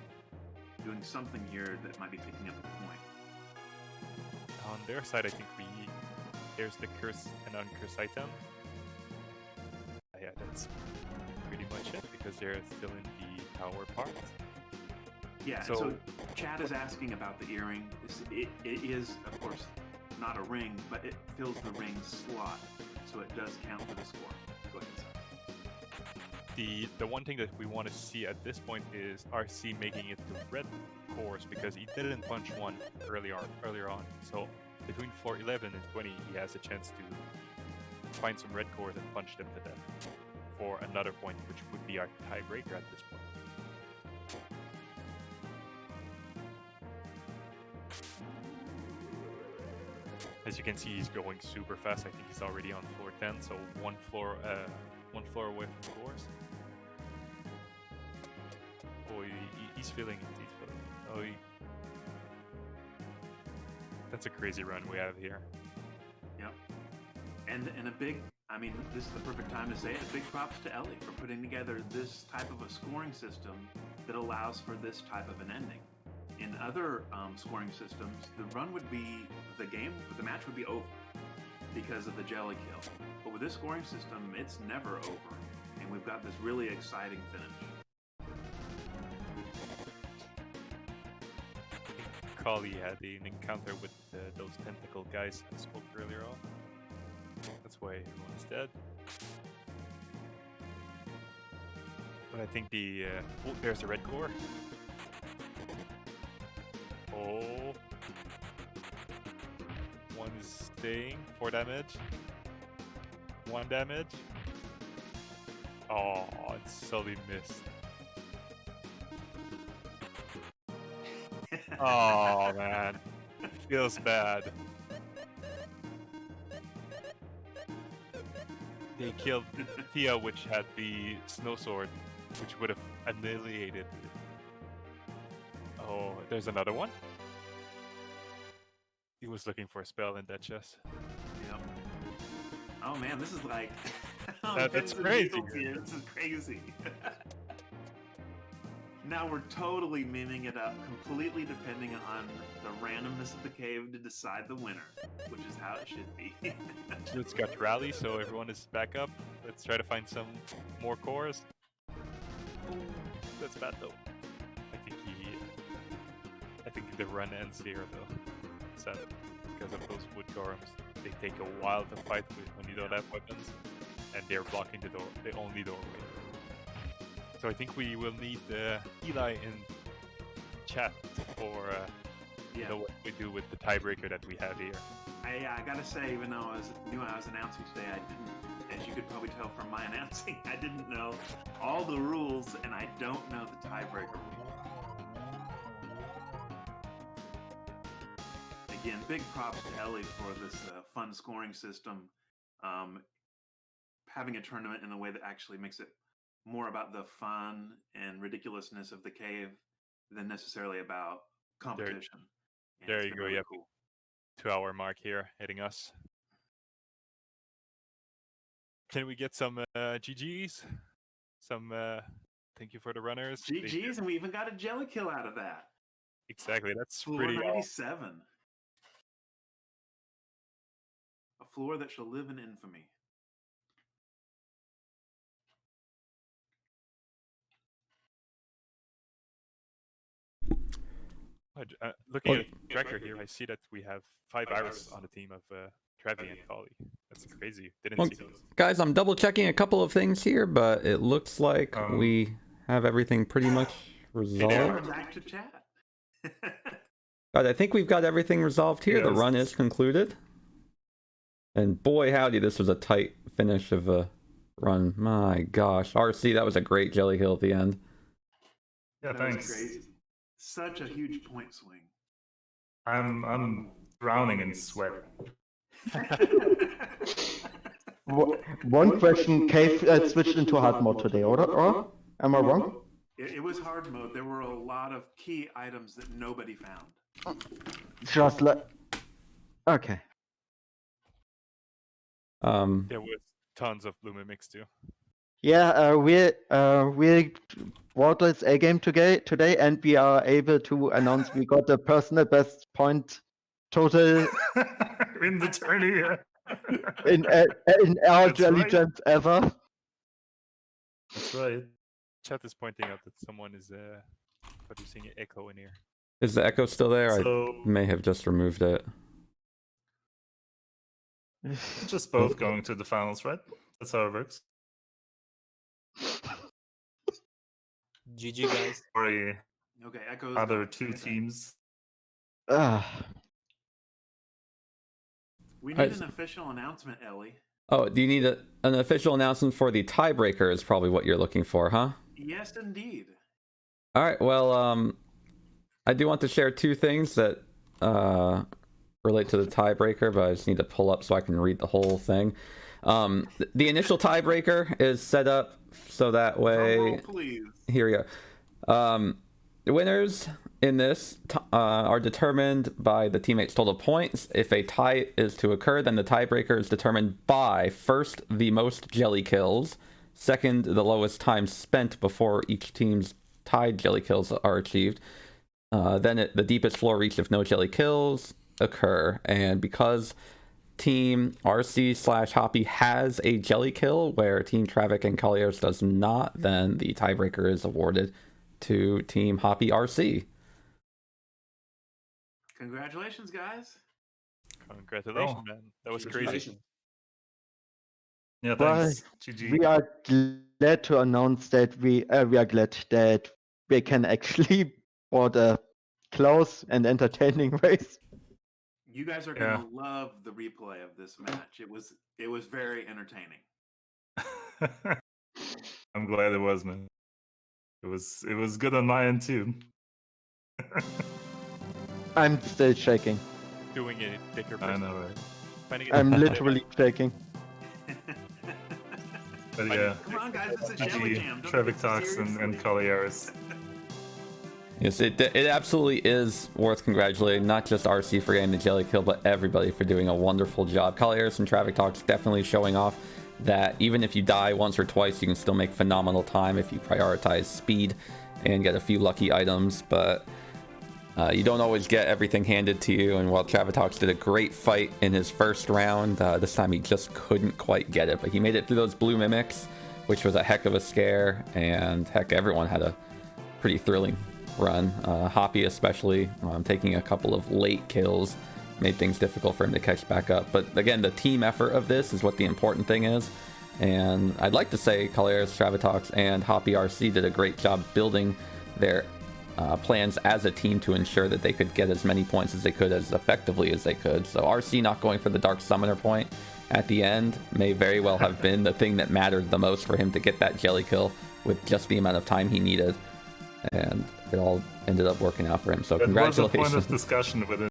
Speaker 5: doing something here that might be picking up a point.
Speaker 4: On their side, I think there's the cursed and uncursed item. Yeah, that's pretty much it, because they're still in the tower part.
Speaker 5: Yeah, so Chad is asking about the earring. It is, of course, not a ring, but it fills the ring slot, so it does count for the score. Go ahead, sir.
Speaker 4: The one thing that we want to see at this point is RC making it to red cores, because he didn't punch one earlier on. So between floor 11 and 20, he has a chance to find some red cores and punch them to death for another point, which would be our tiebreaker at this point. As you can see, he's going super fast. I think he's already on floor 10, so one floor away from cores. Oh, he's feeling it. He's feeling it. Oh, That's a crazy run we have here.
Speaker 5: Yep. And a big, I mean, this is the perfect time to say it. Big props to Ellie for putting together this type of a scoring system that allows for this type of an ending. In other scoring systems, the run would be the match would be over because of the jelly kill. But with this scoring system, it's never over, and we've got this really exciting finish.
Speaker 4: Kali had an encounter with those tentacle guys I spoke earlier on. That's why everyone is dead. But I think the oh, there's the red core. Oh, one is staying. 4 damage. 1 damage. Oh, it's Sully missed. Oh man, feels bad. They killed Tia, which had the snow sword, which would have annihilated. Oh, there's another one. He was looking for a spell in that chest.
Speaker 5: Yep. Oh man, this is like
Speaker 4: That's crazy.
Speaker 5: This is crazy. Now we're totally memeing it up, completely depending on the randomness of the cave to decide the winner, which is how it should be.
Speaker 4: It's got rally, so everyone is back up. Let's try to find some more cores. Oh, that's bad though. I think the run ends here though. Sad because of those wood golems. They take a while to fight with when you don't have weapons, and they're blocking the door, the only doorway. So I think we will need Eli in chat for what we do with the tiebreaker that we have here.
Speaker 5: I gotta say, even though I knew I was announcing today, I didn't, as you could probably tell from my announcing, I didn't know all the rules, and I don't know the tiebreaker rules. Again, big props to Ellie for this fun scoring system. Having a tournament in a way that actually makes it more about the fun and ridiculousness of the cave than necessarily about competition.
Speaker 4: There you go. Really cool. 2-hour mark here hitting us. Can we get some GGs? Some thank you for the runners.
Speaker 5: GGs, and we even got a jelly kill out of that.
Speaker 4: Exactly. That's
Speaker 5: floor
Speaker 4: pretty
Speaker 5: 97. A floor that shall live in infamy.
Speaker 4: Looking at the tracker here, I see that we have 5 Iris on the team of Travi and Kali. That's crazy. Didn't see those.
Speaker 2: Guys, I'm double checking a couple of things here, but it looks like we have everything pretty much resolved.
Speaker 5: Back to chat.
Speaker 2: Guys, I think we've got everything resolved here. Yes. The run is concluded. And boy, howdy, this was a tight finish of a run. My gosh. RC, that was a great jelly hill at the end.
Speaker 6: Yeah, thanks.
Speaker 5: Such a huge point swing.
Speaker 6: I'm drowning in sweat.
Speaker 3: One question, Cave switched into hard mode today, or am I wrong?
Speaker 5: It was hard mode. There were a lot of key items that nobody found.
Speaker 3: Just okay.
Speaker 4: There was tons of Blue Mimics too.
Speaker 3: Yeah, we brought this A game today, and we are able to announce we got the personal best point total
Speaker 6: in the tourney.
Speaker 3: in our Jelly Jams ever.
Speaker 6: That's right.
Speaker 4: Chat is pointing out that someone is producing an echo in here.
Speaker 2: Is the echo still there? So, I may have just removed it.
Speaker 6: Just both going to the finals, right? That's how it works.
Speaker 7: GG guys.
Speaker 6: Sorry.
Speaker 5: Okay, echoes.
Speaker 6: Other two teams.
Speaker 5: We need an official announcement, Ellie.
Speaker 2: Oh, do you need an official announcement for the tiebreaker is probably what you're looking for, huh?
Speaker 5: Yes, indeed.
Speaker 2: All right, well, I do want to share 2 things that relate to the tiebreaker, but I just need to pull up so I can read the whole thing. The initial tiebreaker is set up so that way...
Speaker 5: please.
Speaker 2: Here we go. The winners in this are determined by the teammates' total points. If a tie is to occur, then the tiebreaker is determined by first the most jelly kills, second the lowest time spent before each team's tied jelly kills are achieved, then the deepest floor reached if no jelly kills occur. And because Team RC/Hoppie has a jelly kill where Team Travik and Kauliarys does not, then the tiebreaker is awarded to Team Hoppie RC.
Speaker 5: Congratulations, guys.
Speaker 4: Congratulations, man. That was crazy.
Speaker 6: Yeah,
Speaker 3: Well,
Speaker 6: thanks. GG.
Speaker 3: we are glad to announce that we are glad that we can actually board a close and entertaining race.
Speaker 5: You guys are gonna love the replay of this match. It was very entertaining.
Speaker 6: I'm glad it was, man. It was good on my end too.
Speaker 3: I'm still shaking.
Speaker 4: Doing it thicker.
Speaker 6: I know, right?
Speaker 3: I'm literally shaking.
Speaker 6: But yeah,
Speaker 5: Come on, guys, this is Jelly
Speaker 6: GG,
Speaker 5: Jam. Don't take it
Speaker 6: Traviktox and
Speaker 5: seriously.
Speaker 6: Kauliarys.
Speaker 2: Yes, it absolutely is worth congratulating not just RC for getting the jelly kill, but everybody for doing a wonderful job. Kauliarys and Traviktox definitely showing off that even if you die once or twice, you can still make phenomenal time if you prioritize speed and get a few lucky items. But you don't always get everything handed to you, and while Traviktox did a great fight in his first round, this time he just couldn't quite get it. But he made it through those blue mimics, which was a heck of a scare, and heck, everyone had a pretty thrilling run. Hoppie especially, taking a couple of late kills made things difficult for him to catch back up. But again, the team effort of this is what the important thing is. And I'd like to say Kauliarys, Traviktox, and Hoppie RC did a great job building their plans as a team to ensure that they could get as many points as they could, as effectively as they could. So RC not going for the Dark Summoner point at the end may very well have been the thing that mattered the most for him to get that jelly kill with just the amount of time he needed. And it all ended up working out for him. So
Speaker 6: That was a
Speaker 2: congratulations.
Speaker 6: point of discussion within